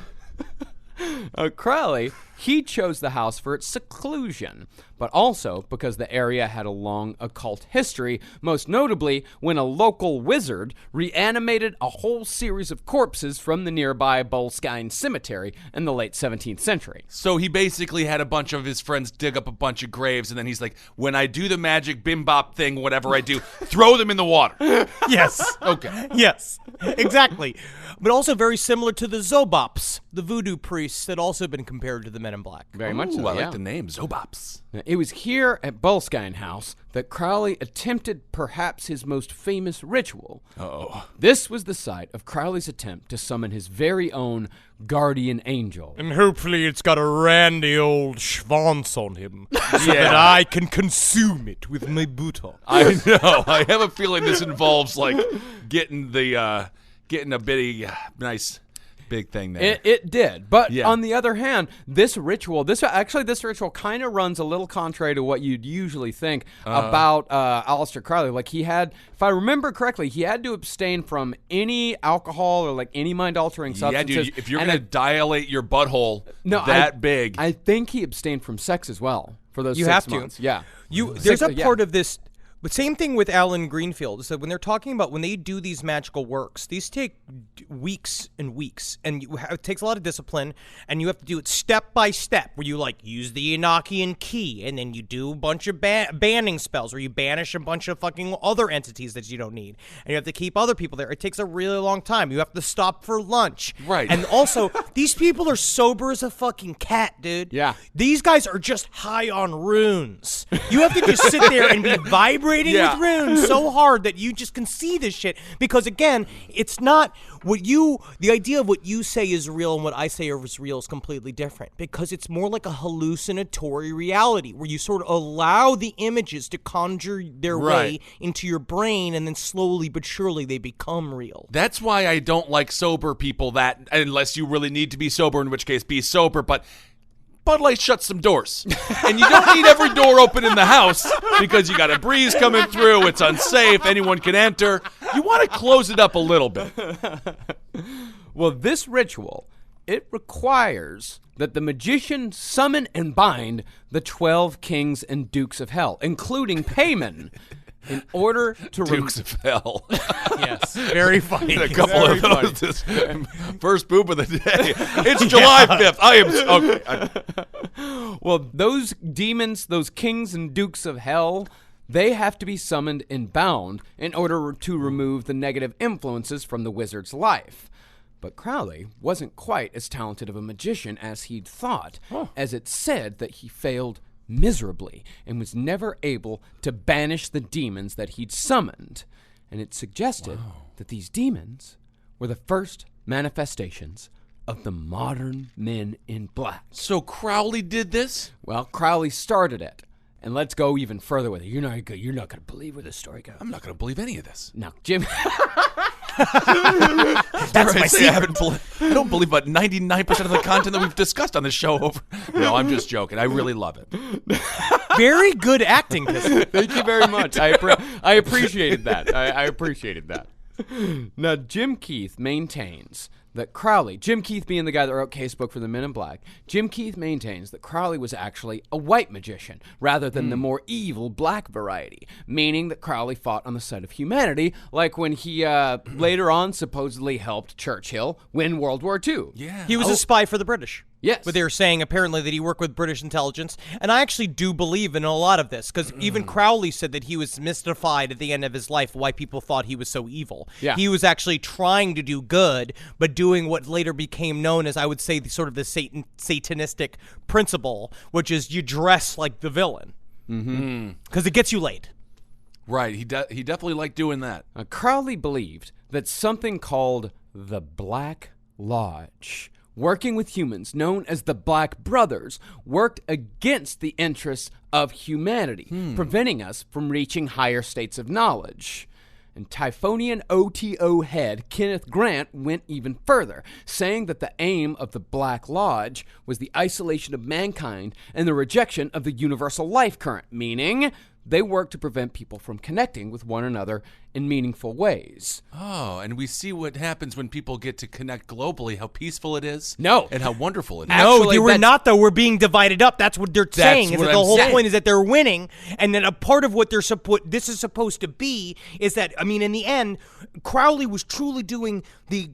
Crowley, he chose the house for its seclusion, but also because the area had a long occult history, most notably when a local wizard reanimated a whole series of corpses from the nearby Boleskine Cemetery in the late 17th century. So he basically had a bunch of his friends dig up a bunch of graves, and then he's like, when I do the magic bim bop thing, whatever I do, throw them in the water. Yes. Okay. Yes. Exactly. But also very similar to the Zobops, the voodoo priests that also been compared to the Men in Black. Very much so, Ooh, I yeah. like the name, Zobops. It It was here at Bulskine House that Crowley attempted perhaps his most famous ritual. Uh-oh. This was the site of Crowley's attempt to summon his very own guardian angel. And hopefully it's got a randy old schwanz on him, so that I can consume it with my buttocks. I know. I have a feeling this involves, like, getting a bitty, nice... big thing there. It did. But Yeah. on the other hand, this ritual kind of runs a little contrary to what you'd usually think about Aleister Crowley. Like, he had, if I remember correctly, he had to abstain from any alcohol or like any mind-altering substances. Yeah, dude, if you're going to dilate your butthole big. I think he abstained from sex as well for those You 6 have to. months. Yeah. There's a part of this. But same thing with Alan Greenfield is that when they're talking about when they do these magical works, these take weeks and weeks, and it takes a lot of discipline, and you have to do it step by step, where you like use the Enochian key, and then you do a bunch of banning spells, where you banish a bunch of fucking other entities that you don't need, and you have to keep other people there. It takes a really long time. You have to stop for lunch, Right? And also, these people are sober as a fucking cat, dude. Yeah. These guys are just high on runes. You have to just sit there and be vibrating with runes so hard that you just can see this shit. Because again, it's not the idea of what you say is real and what I say is real is completely different. Because it's more like a hallucinatory reality where you sort of allow the images to conjure their way into your brain, and then slowly but surely they become real. That's why I don't like sober people, that unless you really need to be sober, in which case be sober, but Bud Light shuts some doors. And you don't need every door open in the house because you got a breeze coming through, it's unsafe, anyone can enter. You want to close it up a little bit. Well, this ritual, it requires that the magician summon and bind the 12 kings and dukes of hell, including Payman, in order to Dukes of Hell. Yes, very funny. A couple of those. This first poop of the day. It's July 5th. I am... Okay. Well, those demons, those kings and dukes of hell, they have to be summoned and bound in order to remove the negative influences from the wizard's life. But Crowley wasn't quite as talented of a magician as he'd thought, as it's said that he failed miserably and was never able to banish the demons that he'd summoned. And it suggested that these demons were the first manifestations of the modern Men in Black. So Crowley did this? Well, Crowley started it. And let's go even further with it. You're not going to believe where this story goes. I'm not going to believe any of this. No, Jim. That's my secret. I don't believe about 99% of the content that we've discussed on this show over. No, I'm just joking. I really love it. Very good acting. Thank you very much. I appreciated that. I appreciated that. Now, Jim Keith maintains that Crowley, Jim Keith being the guy that wrote Casebook for the Men in Black, Jim Keith maintains that Crowley was actually a white magician rather than the more evil black variety, meaning that Crowley fought on the side of humanity, like when he later on supposedly helped Churchill win World War II. Yeah. He was a spy for the British. Yes. But they were saying apparently that he worked with British intelligence. And I actually do believe in a lot of this, because even Crowley said that he was mystified at the end of his life why people thought he was so evil. Yeah. He was actually trying to do good, but doing what later became known as, I would say, sort of the satanistic principle, which is you dress like the villain. Because it gets you laid. Right. He definitely liked doing that. Crowley believed that something called the Black Lodge, working with humans known as the Black Brothers, worked against the interests of humanity, preventing us from reaching higher states of knowledge. And Typhonian OTO head Kenneth Grant went even further, saying that the aim of the Black Lodge was the isolation of mankind and the rejection of the universal life current, meaning they worked to prevent people from connecting with one another in meaningful ways. Oh, and we see what happens when people get to connect globally, how peaceful it is. No. And how wonderful it is. No, we're not, though. We're being divided up. That's what they're saying. Is what that the I'm whole saying. point is that they're winning, and then a part of what this is supposed to be is that, I mean, in the end, Crowley was truly doing the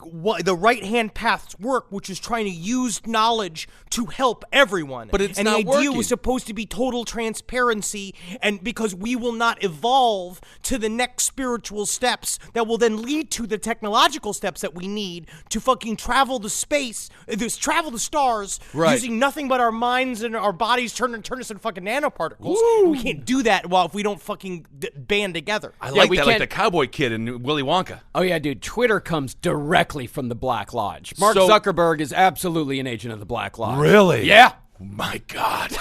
right-hand path's work, which is trying to use knowledge to help everyone. But it's and not the idea working. was supposed to be total transparency, and because we will not evolve to the next spiritual intellectual steps that will then lead to the technological steps that we need to fucking travel to space, travel to stars, using nothing but our minds and our bodies turn us into fucking nanoparticles. We can't do that if we don't fucking band together. I like that, like can't- the cowboy kid in Willy Wonka. Oh yeah, dude. Twitter comes directly from the Black Lodge. Mark Zuckerberg is absolutely an agent of the Black Lodge. Really? Yeah. My God.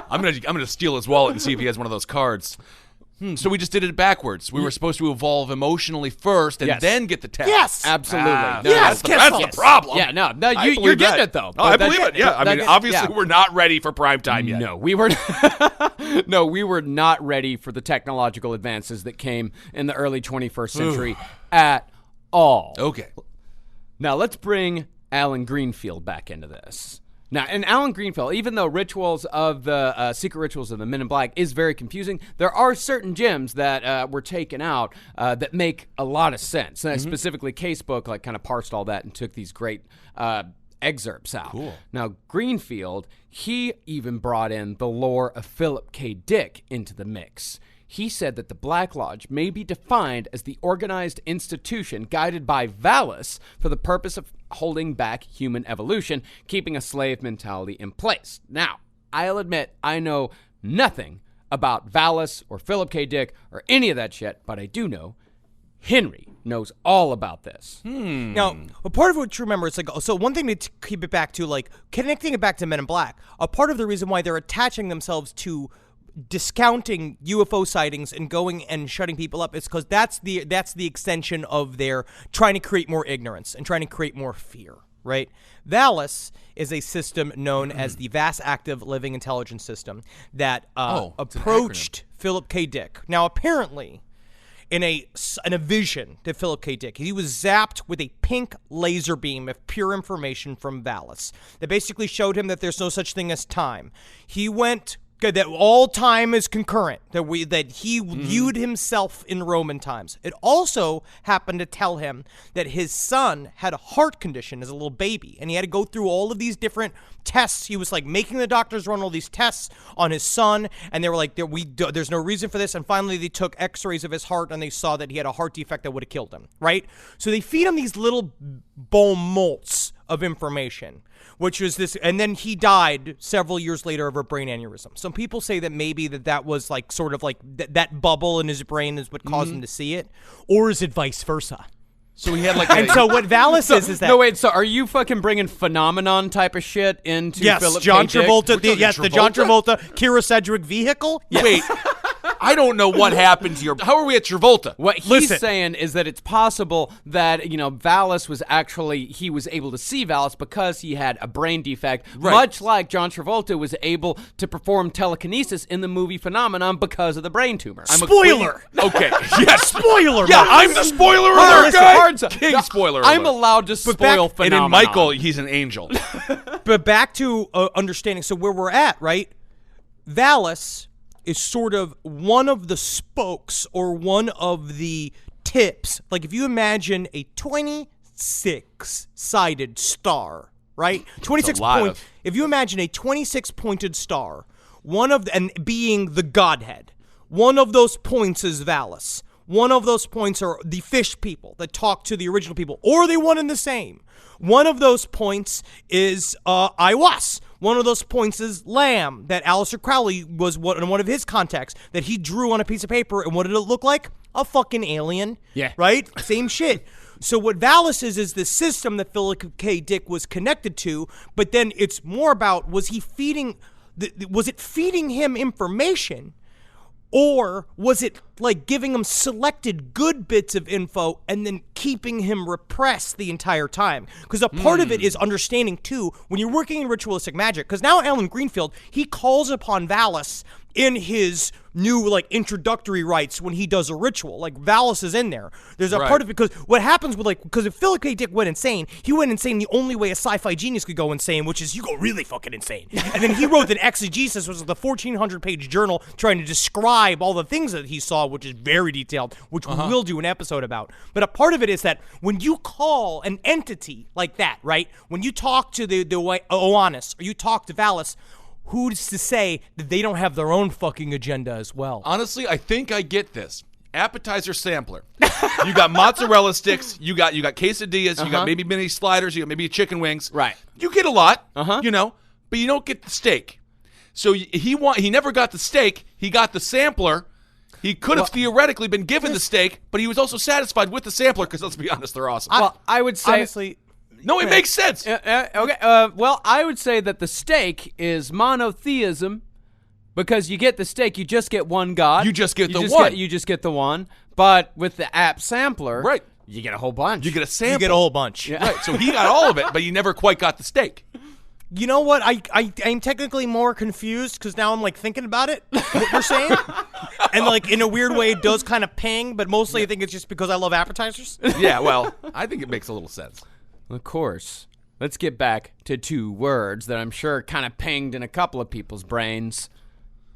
I'm gonna steal his wallet and see if he has one of those cards. So we just did it backwards. We were supposed to evolve emotionally first and then get the tech. Yes. Absolutely. Yes, That's the problem. Yeah, no, I you're believe getting that. it though. Oh, I But believe it. Yeah, I mean, obviously we're not ready for prime time yet. No, we were no, we were not ready for the technological advances that came in the early 21st century at all. Okay. Now let's bring Alan Greenfield back into this. Now, in Alan Greenfield, even though rituals of the secret rituals of the Men in Black is very confusing, there are certain gems that were taken out that make a lot of sense. Specifically, Casebook kind of parsed all that and took these great excerpts out. Cool. Now, Greenfield, he even brought in the lore of Philip K. Dick into the mix. He said that the Black Lodge may be defined as the organized institution guided by Valis for the purpose of holding back human evolution, keeping a slave mentality in place. Now, I'll admit I know nothing about Valis or Philip K. Dick or any of that shit, but I do know Henry knows all about this. Now, a part of what you remember is so one thing to keep it back to, connecting it back to Men in Black, a part of the reason why they're attaching themselves to discounting UFO sightings and going and shutting people up is because that's the extension of their trying to create more ignorance and trying to create more fear, right? Valis is a system known as the Vast Active Living Intelligence System that approached Philip K. Dick. Now, apparently, in a vision to Philip K. Dick, he was zapped with a pink laser beam of pure information from Valis that basically showed him that there's no such thing as time. He went... that all time is concurrent, that he viewed himself in Roman times. It also happened to tell him that his son had a heart condition as a little baby, and he had to go through all of these different tests. He was making the doctors run all these tests on his son, and they were like, there's no reason for this, and finally they took x-rays of his heart, and they saw that he had a heart defect that would have killed him, right? So they feed him these little bone molts of information, which was this, and then he died several years later of a brain aneurysm. Some people say that maybe that was that bubble in his brain is what caused him to see it, or is it vice versa? So he had and so what Valis is that... No, wait, so are you fucking bringing phenomenon type of shit into Philip John K. Dick? Travolta, the John Travolta, Kira Sedgwick vehicle? Yes. Wait, I don't know what happened to your... How are we at Travolta? What he's saying is that it's possible that, Valis was actually... He was able to see Valis because he had a brain defect, much like John Travolta was able to perform telekinesis in the movie Phenomenon because of the brain tumor. Spoiler! Okay, yes. Spoiler! Yeah, I'm the spoiler alert guy. King spoiler alert. I'm allowed to spoil Phenomenon. And in Michael, he's an angel. But back to understanding, so where we're at, right? Valis is sort of one of the spokes or one of the tips. Like if you imagine a 26-sided star, right? 26 point. If you imagine a 26-pointed star, and being the Godhead, one of those points is Valis. One of those points are the fish people that talk to the original people, or are they one and the same? One of those points is Aiwas. One of those points is Lamb, that Aleister Crowley was one of his contacts that he drew on a piece of paper. And what did it look like? A fucking alien. Yeah. Right? Same shit. So what Valis is the system that Philip K. Dick was connected to, but then it's more about, was it feeding him information? Or was it giving him selected good bits of info and then keeping him repressed the entire time? Because a part of it is understanding, too, when you're working in ritualistic magic, because now Alan Greenfield, he calls upon Valis in his new introductory rites when he does a ritual. Valis is in there. There's a part of it, because what happens with because if Philip K. Dick went insane, he went insane the only way a sci-fi genius could go insane, which is you go really fucking insane. And then he wrote an exegesis, which was the 1,400-page journal trying to describe all the things that he saw, which is very detailed, which we will do an episode about. But a part of it is that when you call an entity like that, right? When you talk to the Oannes, or you talk to Valis, who's to say that they don't have their own fucking agenda as well? Honestly, I think I get this. appetizer sampler. You got mozzarella sticks. You got quesadillas. You got maybe mini sliders. You got maybe chicken wings. Right. You get a lot. You know, but you don't get the steak. So he never got the steak. He got the sampler. He could have theoretically been given the steak, but he was also satisfied with the sampler because let's be honest, they're awesome. Well, I would say Honestly, no, it makes sense. okay. Well, I would say that the steak is monotheism because you get the steak, you just get one god. You just get the one. You just get the one. But with the app sampler, Right. you get a whole bunch. You get a sample. you get a whole bunch. Right. So he got all of it, but you never quite got the steak. You know what? I'm technically more confused because now I'm like thinking about it, what you're saying. And like in a weird way, it does kind of ping, but mostly I think it's just because I love appetizers. Yeah, well, I think it makes a little sense. Of course. Let's get back to two words that I'm sure kind of pinged in a couple of people's brains.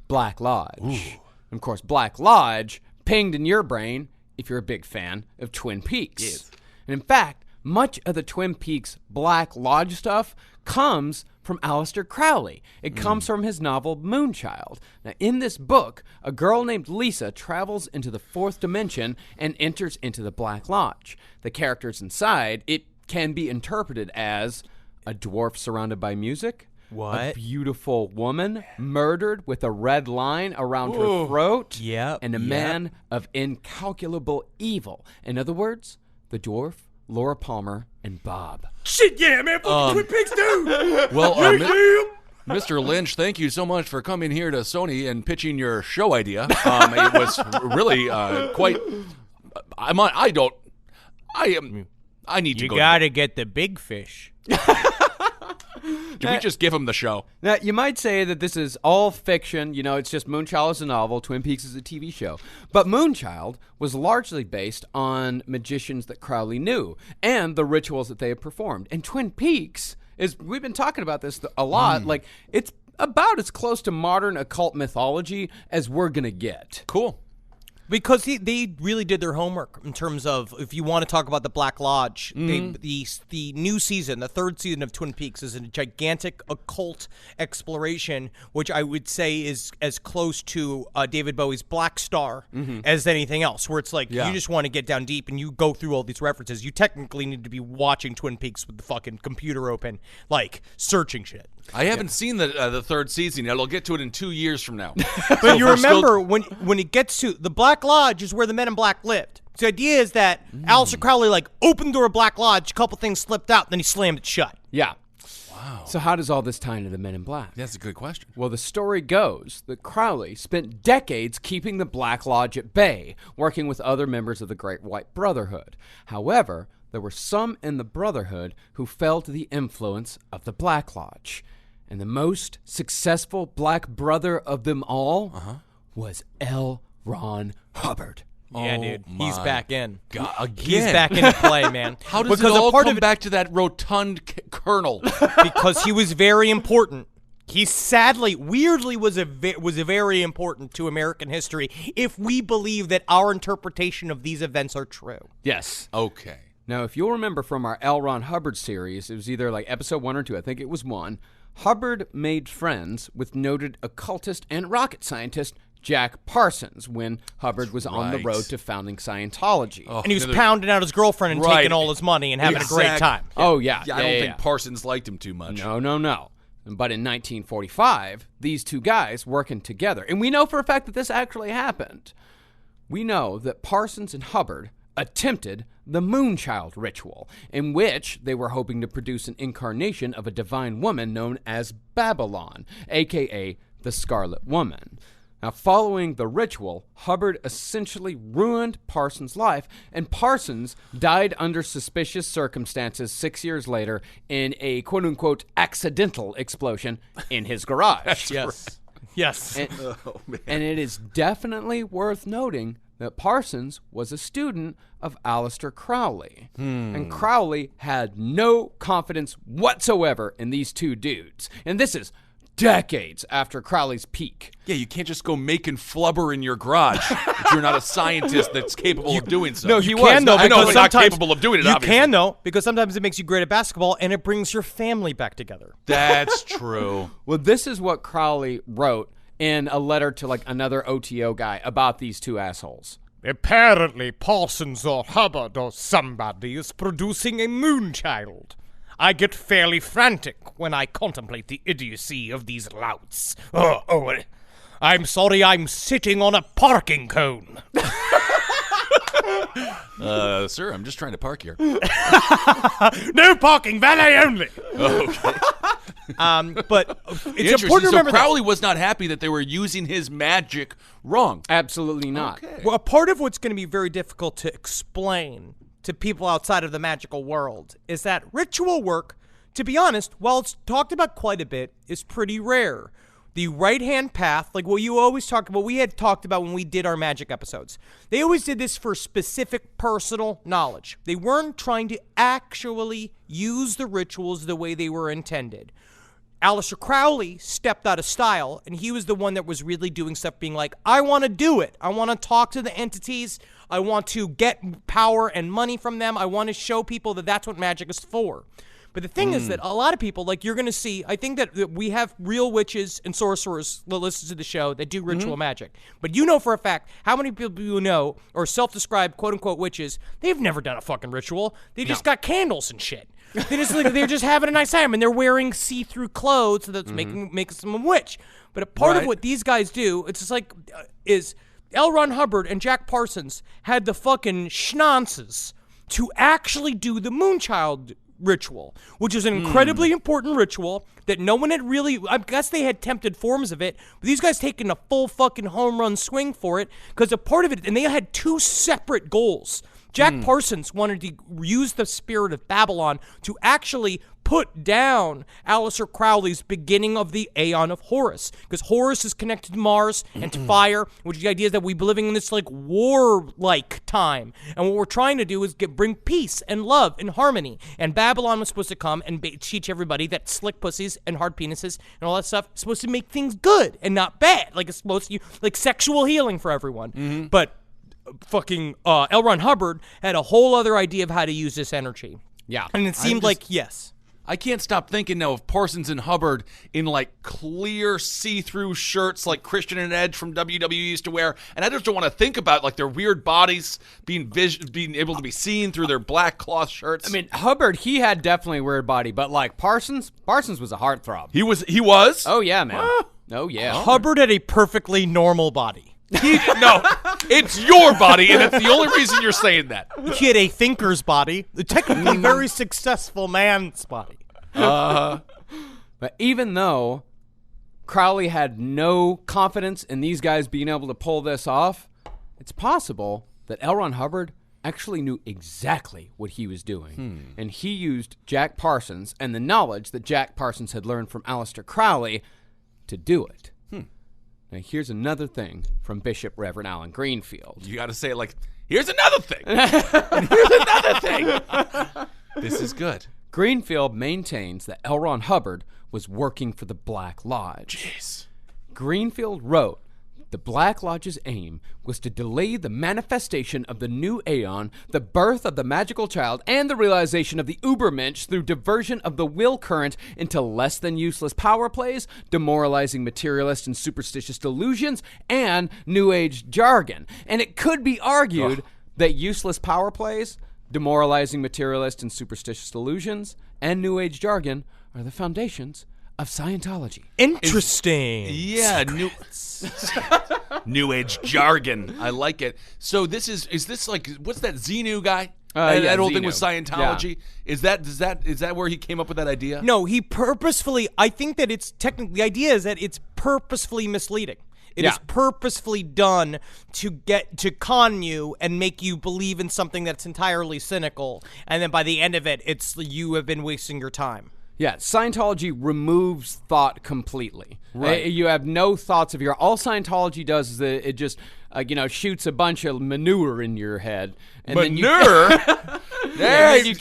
Black Lodge. Ooh. Of course, Black Lodge pinged in your brain if you're a big fan of Twin Peaks. Yes. And in fact, much of the Twin Peaks Black Lodge stuff comes from Aleister Crowley. It comes from his novel Moonchild. Now, in this book, a girl named Lisa travels into the fourth dimension and enters into the Black Lodge. The characters inside, it can be interpreted as a dwarf surrounded by music, a beautiful woman murdered with a red line around her throat, and a man of incalculable evil. In other words, the dwarf, Laura Palmer, and Bob. Shit, yeah, man. Fucking Twin Peaks, dude. Well, Mr. Lynch, thank you so much for coming here to Sony and pitching your show idea. It was really quite. I need to You go. gotta get the big fish. Did we just give him the show? Now, you might say that this is all fiction. You know, it's just Moonchild is a novel, Twin Peaks is a TV show. But Moonchild was largely based on magicians that Crowley knew and the rituals that they had performed. And Twin Peaks we've been talking about this a lot, like it's about as close to modern occult mythology as we're going to get. Cool. Because they really did their homework in terms of, if you want to talk about the Black Lodge, the new season, the third season of Twin Peaks is a gigantic occult exploration, which I would say is as close to David Bowie's Black Star as anything else, where it's like you just want to get down deep and you go through all these references. You technically need to be watching Twin Peaks with the fucking computer open, like searching shit. I haven't seen the third season yet. I'll get to it in 2 years from now. But you remember when it gets to the Black Lodge is where the Men in Black lived. So the idea is that Aleister Crowley opened the door of Black Lodge, a couple things slipped out, then he slammed it shut. Yeah. Wow. So how does all this tie into the Men in Black? That's a good question. Well, the story goes that Crowley spent decades keeping the Black Lodge at bay, working with other members of the Great White Brotherhood. However, there were some in the Brotherhood who fell to the influence of the Black Lodge. And the most successful Black Brother of them all was L. Ron Hubbard. Yeah, dude. He's back in. God, again. He's back into play, man. How does it all come back to that rotund colonel? Because he was very important. He weirdly was very important to American history if we believe that our interpretation of these events are true. Yes. Okay. Now, if you'll remember from our L. Ron Hubbard series, it was either episode 1 or 2, I think it was 1, Hubbard made friends with noted occultist and rocket scientist Jack Parsons when Hubbard was on the road to founding Scientology. And he was pounding out his girlfriend and taking all his money and having a great time. Oh, yeah. I don't think Parsons liked him too much. No. But in 1945, these two guys working together, and we know for a fact that this actually happened. We know that Parsons and Hubbard attempted the Moonchild ritual, in which they were hoping to produce an incarnation of a divine woman known as Babylon, a.k.a. the Scarlet Woman. Now, following the ritual, Hubbard essentially ruined Parsons' life, and Parsons died under suspicious circumstances 6 years later in a quote-unquote accidental explosion in his garage. Yes. And it is definitely worth noting that Parsons was a student of Aleister Crowley. And Crowley had no confidence whatsoever in these two dudes. And this is decades after Crowley's peak. Yeah, you can't just go making flubber in your garage if you're not a scientist that's capable of doing so. No, you can, though. I know, because but not sometimes capable of doing it, You obviously. can, though, because sometimes it makes you great at basketball, and it brings your family back together. That's true. Well, this is what Crowley wrote in a letter to another OTO guy about these two assholes. Apparently, Parsons or Hubbard or somebody is producing a moonchild. I get fairly frantic when I contemplate the idiocy of these louts. I'm sorry I'm sitting on a parking cone. Sir, I'm just trying to park here. No parking, valet only. Okay. But it's Interesting. important to remember so Crowley was not happy that they were using his magic wrong. Absolutely not. Okay. Well, a part of what's going to be very difficult to explain to people outside of the magical world is that ritual work, to be honest, while it's talked about quite a bit, is pretty rare. The right-hand path, like what you always talk about, we had talked about when we did our magic episodes. They always did this for specific personal knowledge. They weren't trying to actually use the rituals the way they were intended. Aleister Crowley stepped out of style, and he was the one that was really doing stuff being like, I want to do it. I want to talk to the entities. I want to get power and money from them. I want to show people that that's what magic is for. But the thing is that a lot of people, like you're going to see, I think that we have real witches and sorcerers that listen to the show that do ritual magic. But you know for a fact, how many people you know are self-described quote-unquote witches, they've never done a fucking ritual. They just got candles and shit. They're just having a nice time, and they're wearing see-through clothes so that's making them a witch. But a part of what these guys do, it's just like, is L. Ron Hubbard and Jack Parsons had the fucking schnances to actually do the Moonchild ritual, which is an incredibly important ritual that no one had really, I guess they had tempted forms of it, but these guys taking a full fucking home run swing for it, because a part of it, and they had two separate goals. Jack Parsons wanted to use the spirit of Babylon to actually put down Aleister Crowley's beginning of the Aeon of Horus, because Horus is connected to Mars and to fire, which is the idea that we be living in this like war-like time, and what we're trying to do is bring peace and love and harmony. And Babylon was supposed to come and teach everybody that slick pussies and hard penises and all that stuff is supposed to make things good and not bad, like it's supposed to, like sexual healing for everyone. But fucking L. Ron Hubbard had a whole other idea of how to use this energy. Yeah. And it seemed like, yes. I can't stop thinking now of Parsons and Hubbard in like clear see-through shirts like Christian and Edge from WWE used to wear, and I just don't want to think about like their weird bodies being able to be seen through their black cloth shirts. I mean, Hubbard, he had definitely a weird body, but like Parsons was a heartthrob. He was. Oh yeah, man. Oh yeah. Hubbard had a perfectly normal body. No, it's your body, and that's the only reason you're saying that. He had a thinker's body, a technically very successful man's body. But even though Crowley had no confidence in these guys being able to pull this off, it's possible that L. Ron Hubbard actually knew exactly what he was doing. And he used Jack Parsons and the knowledge that Jack Parsons had learned from Aleister Crowley to do it. Now, here's another thing from Bishop Reverend Alan Greenfield. You got to say it like, here's another thing. And here's another thing. This is good. Greenfield maintains that L. Ron Hubbard was working for the Black Lodge. Jeez. Greenfield wrote, the Black Lodge's aim was to delay the manifestation of the new Aeon, the birth of the magical child, and the realization of the Ubermensch through diversion of the will current into less than useless power plays, demoralizing materialist and superstitious delusions, and New Age jargon. And it could be argued that useless power plays, demoralizing materialist and superstitious delusions, and New Age jargon are the foundations of Scientology. Interesting. Yeah, New Age jargon. I like it. So is this like, what's that Xenu guy? That old thing with Scientology. Yeah. Is that where he came up with that idea? No, he purposefully, I think that it's technically, the idea is that it's purposefully misleading. It is purposefully done to con you and make you believe in something that's entirely cynical, and then by the end of it, it's you have been wasting your time. Yeah, Scientology removes thought completely. Right. You have no thoughts of your. All Scientology does is that it just, shoots a bunch of manure in your head. And Manure? Then you,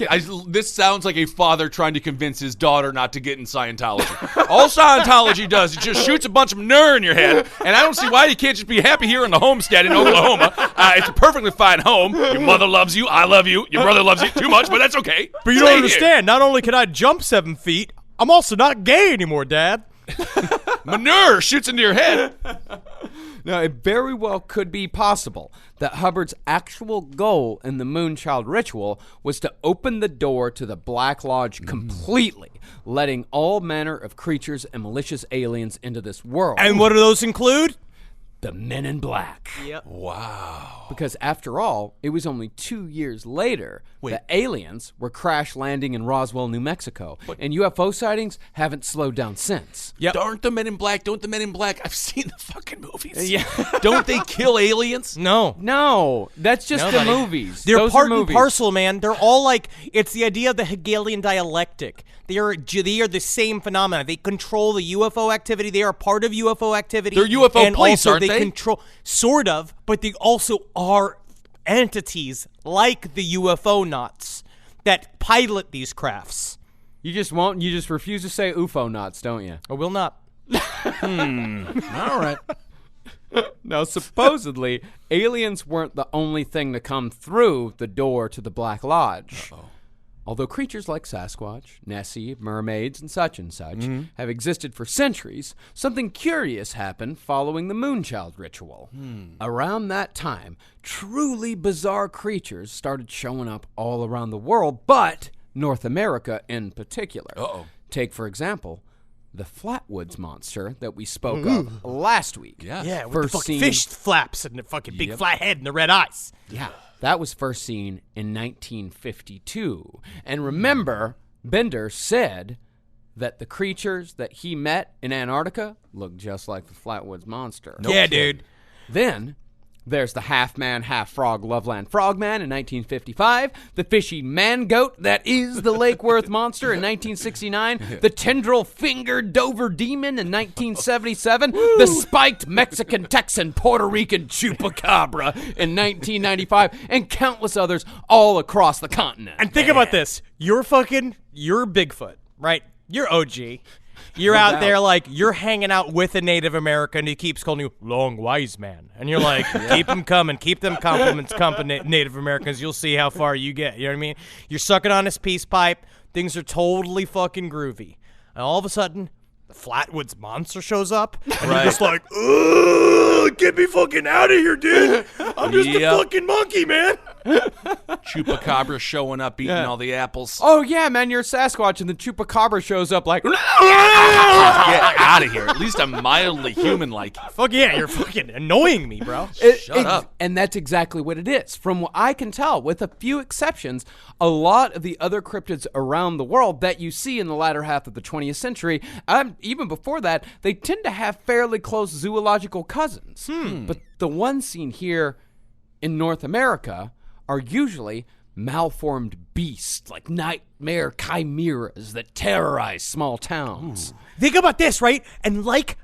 This sounds like a father trying to convince his daughter not to get in Scientology. All Scientology does is just shoots a bunch of manure in your head, and I don't see why you can't just be happy here in the homestead in Oklahoma. It's a perfectly fine home. Your mother loves you. I love you. Your brother loves you too much, but that's okay. But you don't understand. Not only can I jump 7 feet, I'm also not gay anymore, Dad. Manure shoots into your head. Now, it very well could be possible that Hubbard's actual goal in the Moonchild ritual was to open the door to the Black Lodge completely, letting all manner of creatures and malicious aliens into this world. And what do those include? The Men in Black. Yep. Wow. Because after all, it was only 2 years later that aliens were crash landing in Roswell, New Mexico, and UFO sightings haven't slowed down since. Yep. Don't the Men in Black, I've seen the fucking movies. Yeah. Don't they kill aliens? No. No, that's just No, the buddy. movies. They're Those part are and movies. parcel, man. They're all like, it's the idea of the Hegelian dialectic. They are the same phenomena. They control the UFO activity. They are part of UFO activity. They're UFO and police, also aren't they? control, sort of, but they also are entities like the UFO nuts that pilot these crafts. You just refuse to say UFO nuts, don't you? Or will not. All right. Now, supposedly, aliens weren't the only thing to come through the door to the Black Lodge. Although creatures like Sasquatch, Nessie, mermaids, and such have existed for centuries, something curious happened following the Moonchild ritual. Around that time, truly bizarre creatures started showing up all around the world, but North America in particular. Take, for example, the Flatwoods monster that we spoke of last week. Yeah, with First the fucking seen- fish flaps and the fucking big flat head and the red eyes. Yeah, that was first seen in 1952. And remember, Bender said that the creatures that he met in Antarctica looked just like the Flatwoods monster. Yeah, dude. Then there's the half-man, half-frog Loveland Frogman in 1955, the fishy man-goat that is the Lake Worth monster in 1969, the tendril-fingered Dover Demon in 1977, the spiked Mexican-Texan Puerto Rican Chupacabra in 1995, and countless others all across the continent. And think about this. You're Bigfoot, right? You're OG. You're out there like, you're hanging out with a Native American who keeps calling you Long Wise Man. And you're like, keep them coming. Keep them compliments coming, Native Americans. You'll see how far you get. You know what I mean? You're sucking on his peace pipe. Things are totally fucking groovy. And all of a sudden, the Flatwoods monster shows up. And you're just like, ugh, get me fucking out of here, dude. I'm just a fucking monkey, man. Chupacabra showing up, eating all the apples. Oh, yeah, man, you're a Sasquatch, and the Chupacabra shows up like... Get out of here. At least I'm mildly human-like. Fuck yeah, you're fucking annoying me, bro. Shut up. And that's exactly what it is. From what I can tell, with a few exceptions, a lot of the other cryptids around the world that you see in the latter half of the 20th century, even before that, they tend to have fairly close zoological cousins. But the ones seen here in North America are usually malformed beasts like nightmare chimeras that terrorize small towns. Think about this, right? And like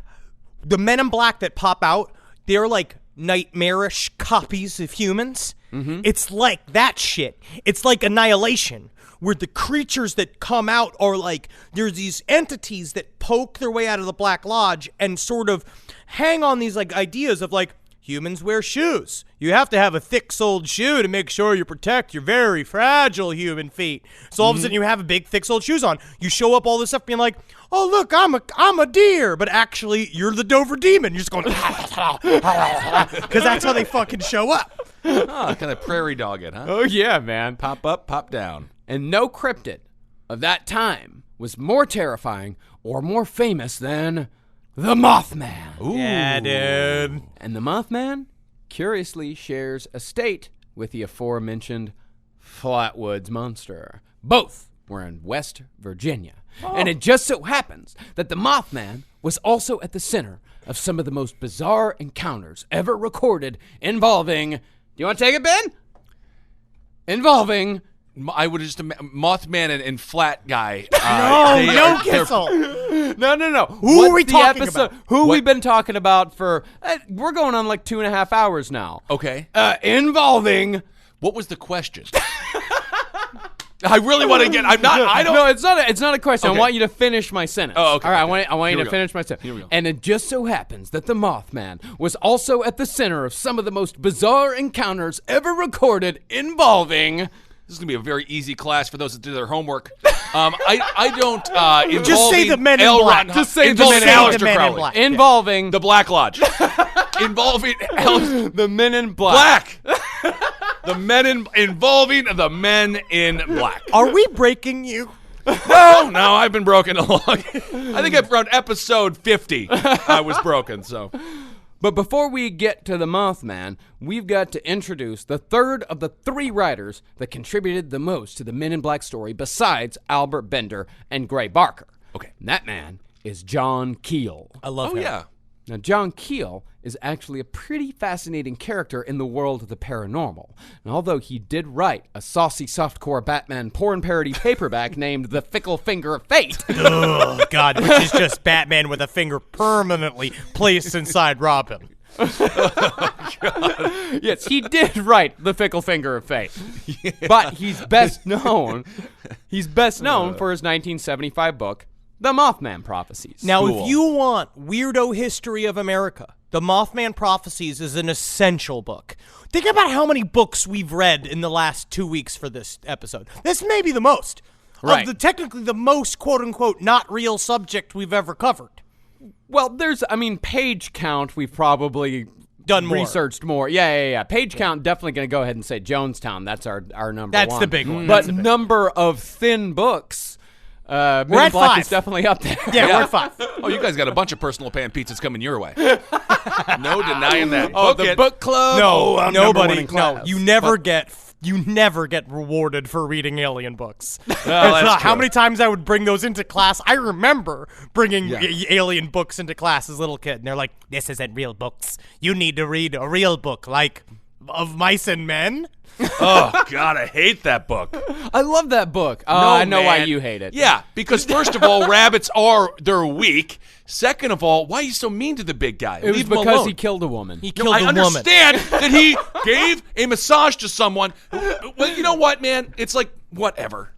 the Men in Black that pop out, they're like nightmarish copies of humans. It's like that shit. It's like Annihilation, where the creatures that come out are like, there's these entities that poke their way out of the Black Lodge and sort of hang on these like ideas of like, humans wear shoes. You have to have a thick-soled shoe to make sure you protect your very fragile human feet. So all of a sudden you have a big thick-soled shoes on. You show up all this stuff being like, oh, look, I'm a deer. But actually, you're the Dover Demon. You're just going, because that's how they fucking show up. Oh, kind of prairie dog it, huh? Oh, yeah, man. Pop up, pop down. And no cryptid of that time was more terrifying or more famous than the Mothman. Yeah, dude. And the Mothman curiously shares a state with the aforementioned Flatwoods monster. Both were in West Virginia. And it just so happens that the Mothman was also at the center of some of the most bizarre encounters ever recorded involving... Do you want to take it, Ben? Involving... I would just Mothman and Flat Guy. No, Kissel. No. Who are we talking about? Who we've been talking about for... we're going on like 2.5 hours now. Okay. Involving... What was the question? I really want to get... I don't... No, it's not a question. Okay. I want you to finish my sentence. Oh, okay. All right, okay. I want Here you we to go. finish my sentence. Here we go. And it just so happens that the Mothman was also at the center of some of the most bizarre encounters ever recorded involving... This is going to be a very easy class for those that do their homework. I don't involving Just say the Men in L. Black. Ron- Just say involving the Men in Aleister Crowley. Black. Involving The Black Lodge. Involving the Men in Black. Involving the Men in Black. Are we breaking you? No, I've been broken along. I think around episode 50, I was broken, so. But before we get to the Mothman, we've got to introduce the third of the three writers that contributed the most to the Men in Black story besides Albert Bender and Gray Barker. Okay. And that man is John Keel. I love Oh, him. yeah. Now, John Keel is actually a pretty fascinating character in the world of the paranormal. And although he did write a saucy softcore Batman porn parody paperback named The Fickle Finger of Fate, Oh, God, which is just Batman with a finger permanently placed inside Robin. yes, he did write The Fickle Finger of Fate. But he's best known for his 1975 book, The Mothman Prophecies. Now, Cool. if you want weirdo history of America, The Mothman Prophecies is an essential book. Think about how many books we've read in the last 2 weeks for this episode. This may be the most. Right. Of technically the most quote-unquote not real subject we've ever covered. Well, page count, we've probably Done more. researched more. Yeah. Page count, definitely going to go ahead and say Jonestown. That's our number That's one. the big one. But That's the big number of thin books, Men in at Black 5. is definitely up there. Yeah, we're at 5. Oh, you guys got a bunch of personal pan pizzas coming your way. No denying that. Oh, Book the it. book club. No, I'm number one nobody. in class. You never get rewarded for reading alien books. that's How true. many times I would bring those into class? I remember bringing alien books into class as a little kid, and they're like, "This isn't real books. You need to read a real book, like Of Mice and Men." Oh, God, I hate that book. I love that book. No, I know why man. you hate it. Yeah, because first of all, they're weak. Second of all, why are you so mean to the big guy? It was Leave him because alone. he killed a woman. He No, killed I a woman. understand that he gave a massage to someone. Well, you know what, man? It's like, whatever.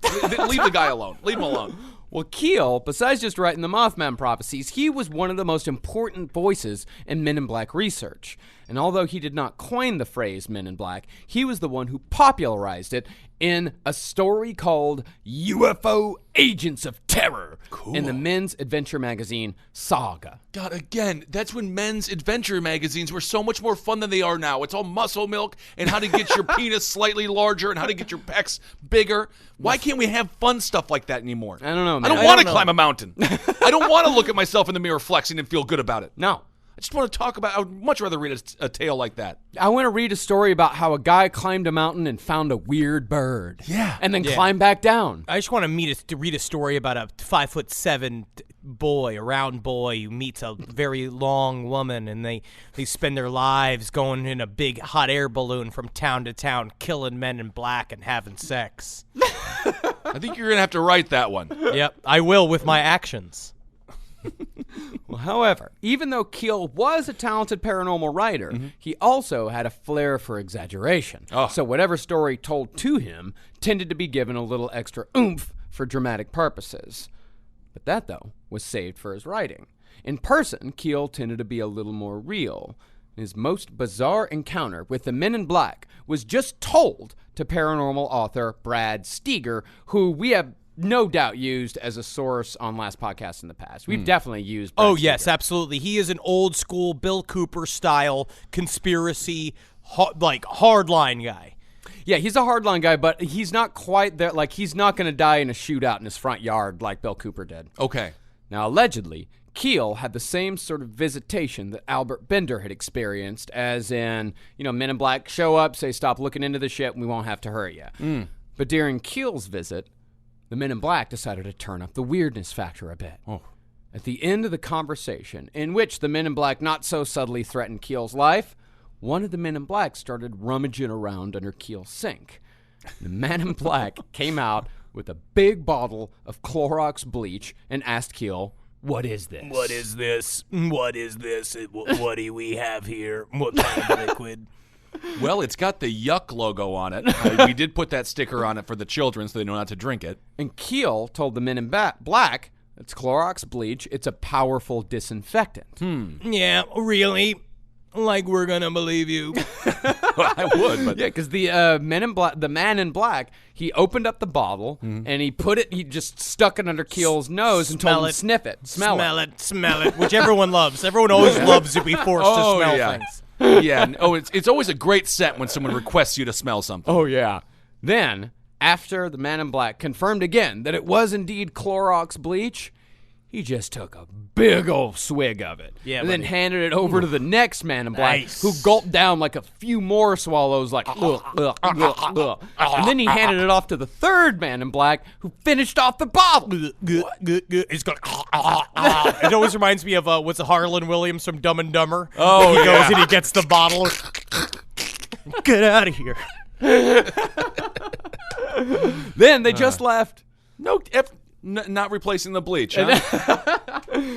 Leave the guy alone. Leave him alone. Well, Keel, besides just writing the Mothman Prophecies, he was one of the most important voices in Men in Black research. And although he did not coin the phrase Men in Black, he was the one who popularized it in a story called UFO Agents of Terror in the men's adventure magazine Saga. God, again, that's when men's adventure magazines were so much more fun than they are now. It's all muscle milk and how to get your penis slightly larger and how to get your pecs bigger. Why can't we have fun stuff like that anymore? I don't know, I man. don't want to climb a mountain. I don't want to look at myself in the mirror flexing and feel good about it. No. I just want to talk about, I would much rather read a tale like that. I want to read a story about how a guy climbed a mountain and found a weird bird. Yeah. And then climbed back down. I just want to read a story about a 5'7" boy, a round boy who meets a very long woman, and they spend their lives going in a big hot air balloon from town to town, killing men in black and having sex. I think you're going to have to write that one. Yep, I will with my actions. Well, however, even though Keel was a talented paranormal writer, he also had a flair for exaggeration. Oh. So whatever story told to him tended to be given a little extra oomph for dramatic purposes. But that, though, was saved for his writing. In person, Keel tended to be a little more real. His most bizarre encounter with the Men in Black was just told to paranormal author Brad Steger, who we have no doubt used as a source on last podcasts in the past. We've definitely used Brad Oh, Steger. yes, absolutely. He is an old school Bill Cooper style conspiracy, hardline guy. Yeah, he's a hardline guy, but he's not quite there. Like, he's not going to die in a shootout in his front yard like Bill Cooper did. Okay. Now, allegedly, Keel had the same sort of visitation that Albert Bender had experienced, as in, Men in Black show up, say, stop looking into the shit, and we won't have to hurt you. But during Keel's visit, the Men in Black decided to turn up the weirdness factor a bit. Oh. At the end of the conversation, in which the Men in Black not so subtly threatened Keel's life, one of the Men in Black started rummaging around under Keel's sink. The Man in Black came out with a big bottle of Clorox bleach and asked Keel, "What is this?" What is this? What is this? What do we have here? What kind of liquid? Well, it's got the Yuck logo on it. We did put that sticker on it for the children so they know not to drink it. And Keel told the Men in Black, it's Clorox bleach. It's a powerful disinfectant. Yeah, really? like we're gonna believe you. I would, but Yeah, because the man in black, he opened up the bottle and he just stuck it under Keel's nose and told him to sniff it, smell it. Smell it, which everyone loves. Everyone always loves to be forced to smell things. Yeah. Oh, it's always a great scent when someone requests you to smell something. Oh, yeah. Then, after the man in black confirmed again that it was indeed Clorox bleach, he just took a big old swig of it. Yeah, and then buddy. handed it over to the next man in black, Nice. who gulped down like a few more swallows, like, ugh, ugh, ugh, ugh. And then he handed it off to the third man in black, who finished off the bottle. It's going. It always reminds me of what's it, Harlan Williams from Dumb and Dumber. Oh, he goes yeah. and he gets the bottle. Get out of here. Then they just left. No, not replacing the bleach, huh?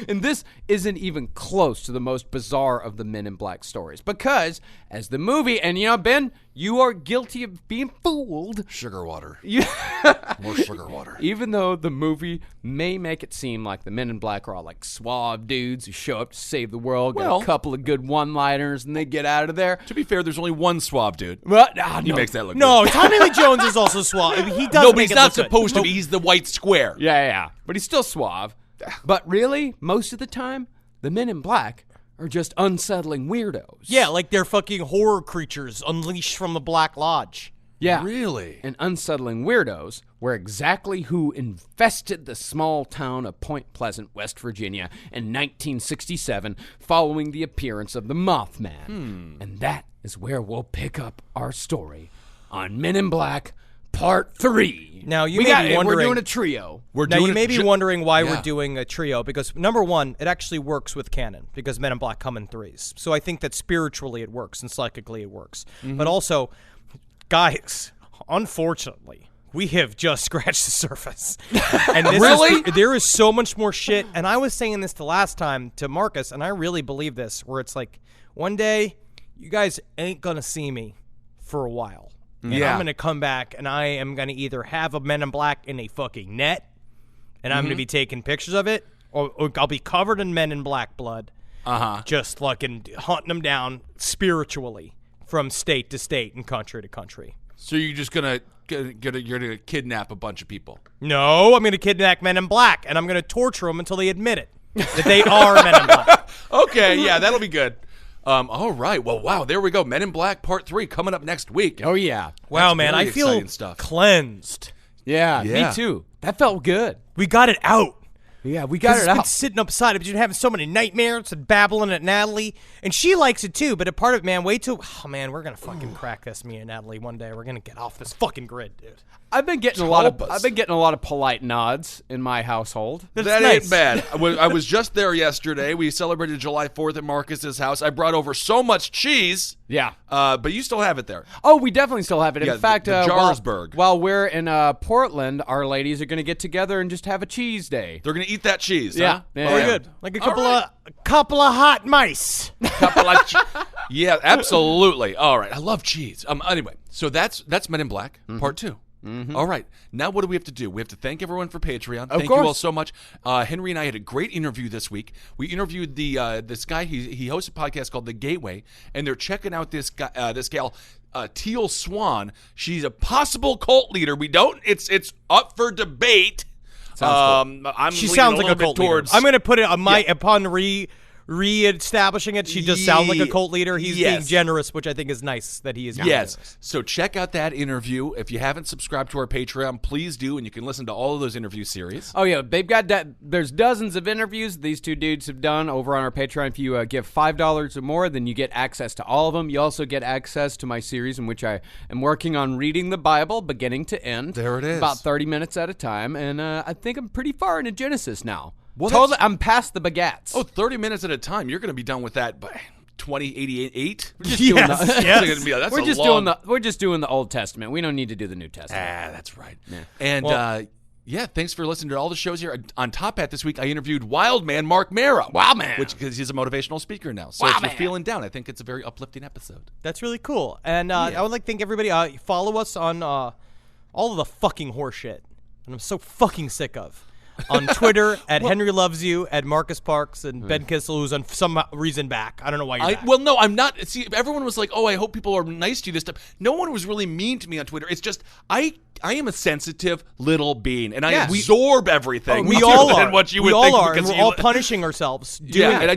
And this isn't even close to the most bizarre of the Men in Black stories. Because, as the movie, and Ben, you are guilty of being fooled. Sugar water. You, More sugar water. even though the movie may make it seem like the Men in Black are all like suave dudes who show up to save the world, get Well- a couple of good one-liners, and they get out of there. To be fair, there's only one suave dude. But, He makes that look No, good. Tommy Lee Jones is also suave. He does. No, but make he's it not look good. supposed to be. He's the white square. Yeah. But he's still suave. But really, most of the time, the Men in Black are just unsettling weirdos. Yeah, like they're fucking horror creatures unleashed from the Black Lodge. Yeah. Really? And unsettling weirdos were exactly who infested the small town of Point Pleasant, West Virginia in 1967 following the appearance of the Mothman. And that is where we'll pick up our story on Men in Black Part 3. Now, you We may got be it. We're wondering- doing a trio. Now, you may be wondering why Yeah. we're doing a trio, because number one, it actually works with canon, because Men in Black come in threes. So I think that spiritually it works and psychically it works. But also, guys, unfortunately, we have just scratched the surface. And this there is so much more shit. And I was saying this the last time to Marcus, and I really believe this, where it's like, one day, you guys ain't going to see me for a while. And Yeah. I'm going to come back, and I am going to either have a Men in Black in a fucking net, and I'm going to be taking pictures of it, or I'll be covered in Men in Black blood, just fucking hunting them down spiritually from state to state and country to country. So you're just you're gonna kidnap a bunch of people. No, I'm going to kidnap Men in Black, and I'm going to torture them until they admit it, that they are Men in Black. Okay, yeah, that'll be good. All right. Well, wow, there we go. Men in Black Part 3 coming up next week. Oh, yeah. Wow, That's man, very I feel exciting stuff. cleansed. Yeah, Yeah. me too. That felt good. We got it out. Yeah, we got it It's been out. sitting upside. I've been having so many nightmares and babbling at Natalie, and she likes it too. But a part of it, man, wait till we're gonna fucking crack this, me and Natalie, one day. We're gonna get off this fucking grid, dude. I've been getting a lot of polite nods in my household. That's That nice. ain't bad. I was just there yesterday. We celebrated July 4th at Marcus's house. I brought over so much cheese. Yeah. But you still have it there. Oh, we definitely still have it. Yeah, In fact, the Jarlsberg. while we're in Portland, our ladies are going to get together and just have a cheese day. They're gonna eat that cheese. Yeah. Huh? Yeah. Very Yeah. good. Like a couple of hot mice. Yeah, absolutely. All right. I love cheese. Anyway, so that's Men in Black Part 2. All right. Now what do we have to do? We have to thank everyone for Patreon. Thank you all course. so much. Henry and I had a great interview this week. We interviewed this guy. He hosts a podcast called The Gateway, and they're checking out this gal, Teal Swan. She's a possible cult leader. It's up for debate. I'm She leaning sounds a like a little bit cult leader. towards. I'm gonna put it on my upon re-establishing it. She does sound like a cult leader. He's being Yes. generous, which I think is nice that he is. being Yes. generous. So check out that interview. If you haven't subscribed to our Patreon, please do, and you can listen to all of those interview series. Oh, yeah. They've got there's dozens of interviews these two dudes have done over on our Patreon. If you give $5 or more, then you get access to all of them. You also get access to my series in which I am working on reading the Bible beginning to end. There it is. About 30 minutes at a time. And I think I'm pretty far into Genesis now. Well, Totally, I'm past the bagats. Oh, 30 minutes at a time. You're going to be done with that by 2088. Yes. We're just doing the Old Testament. We don't need to do the New Testament. That's right. Yeah. And thanks for listening to all the shows here. On Top Hat this week, I interviewed Wild Man Mark Mara. Wild Man. Because he's a motivational speaker now. So if you're feeling down, I think it's a very uplifting episode. That's really cool. And I would like to thank everybody. Follow us on all of the fucking horse shit. And I'm so fucking sick of. On Twitter, at Henry Loves You, at Marcus Parks, and Ben Kissel, who's on some reason back. I don't know why you're back. Well, no, I'm not. See, everyone was like, "Oh, I hope people are nice to you this time." No one was really mean to me on Twitter. It's just I am a sensitive little being, and I absorb everything. We all are. Than what you we would all think are, because and we're all punishing ourselves. Yeah, and I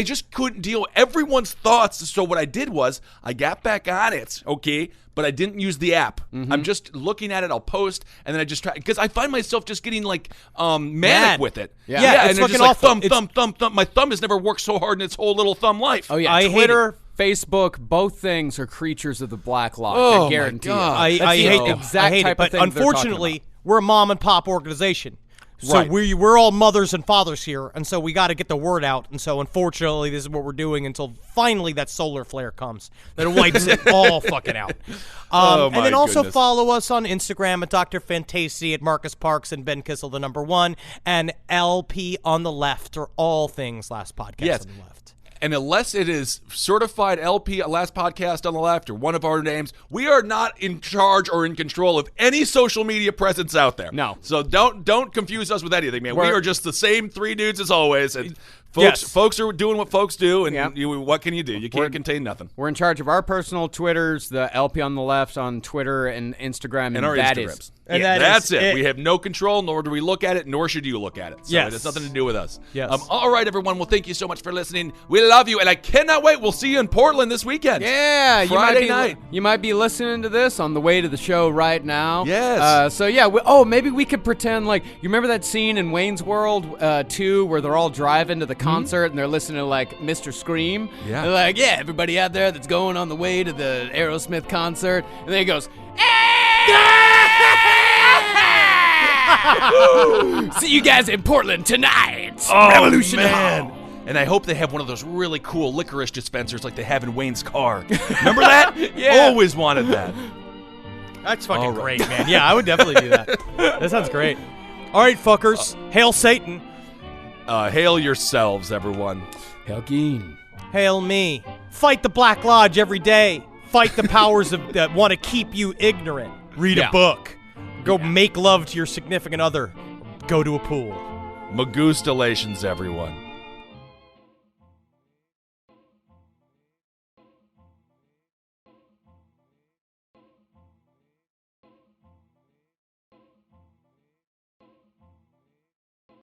just couldn't deal with everyone's thoughts. So what I did was I got back on it, okay, but I didn't use the app. I'm just looking at it. I'll post, and then I just try because I find myself just getting like manic Mad. with it. Yeah, and it's it's just fucking like awful. thumb. My thumb has never worked so hard in its whole little thumb life. Oh yeah, I hate Twitter, Facebook, both things are creatures of the black law. Oh, I guarantee my God. you. I hate the it. exact I hate type it. But of thing they're talking unfortunately, we're a mom and pop organization. So Right. we're all mothers and fathers here, and so we got to get the word out. And so unfortunately, this is what we're doing until finally that solar flare comes that wipes it all fucking out. Oh, my and then also goodness. follow us on Instagram at Dr. Fantasy, at Marcus Parks, and Ben Kissel, the number 1, and LP on the left, or all things Last Podcast Yes. on the left. And unless it is certified LP, Last Podcast on the Left, or one of our names, we are not in charge or in control of any social media presence out there. No. So don't confuse us with anything, man. We We're- are just the same three dudes as always, and Yes. folks are doing what folks do, and Yep. what can you do? You can't contain nothing. We're in charge of our personal Twitters, the LP on the left on Twitter and Instagram, And our that Instagrams. is- And That's that is it. it. We have no control, nor do we look at it, nor should you look at it. So Yes. it has nothing to do with us. Yes. All right, everyone. Well, thank you so much for listening. We love you, and I cannot wait. We'll see you in Portland this weekend. Yeah, Friday night. You might be listening to this on the way to the show right now. Yes. So yeah. Maybe we could pretend like you remember that scene in Wayne's World 2 where they're all driving to the concert and they're listening to like Mr. Scream. Yeah. They're like, yeah, everybody out there that's going on the way to the Aerosmith concert, and then he goes. See you guys in Portland tonight. Revolution Hall. And I hope they have one of those really cool licorice dispensers like they have in Wayne's car. Remember that? Yeah. Always wanted that. That's fucking All right. great, man. Yeah, I would definitely do that. That sounds great. All right, fuckers. Hail Satan. Hail yourselves, everyone. Helgeen. Hail me. Fight the Black Lodge every day. Fight the powers that want to keep you ignorant. Read Yeah. a book. Go make love to your significant other. Go to a pool. Magustalations, everyone.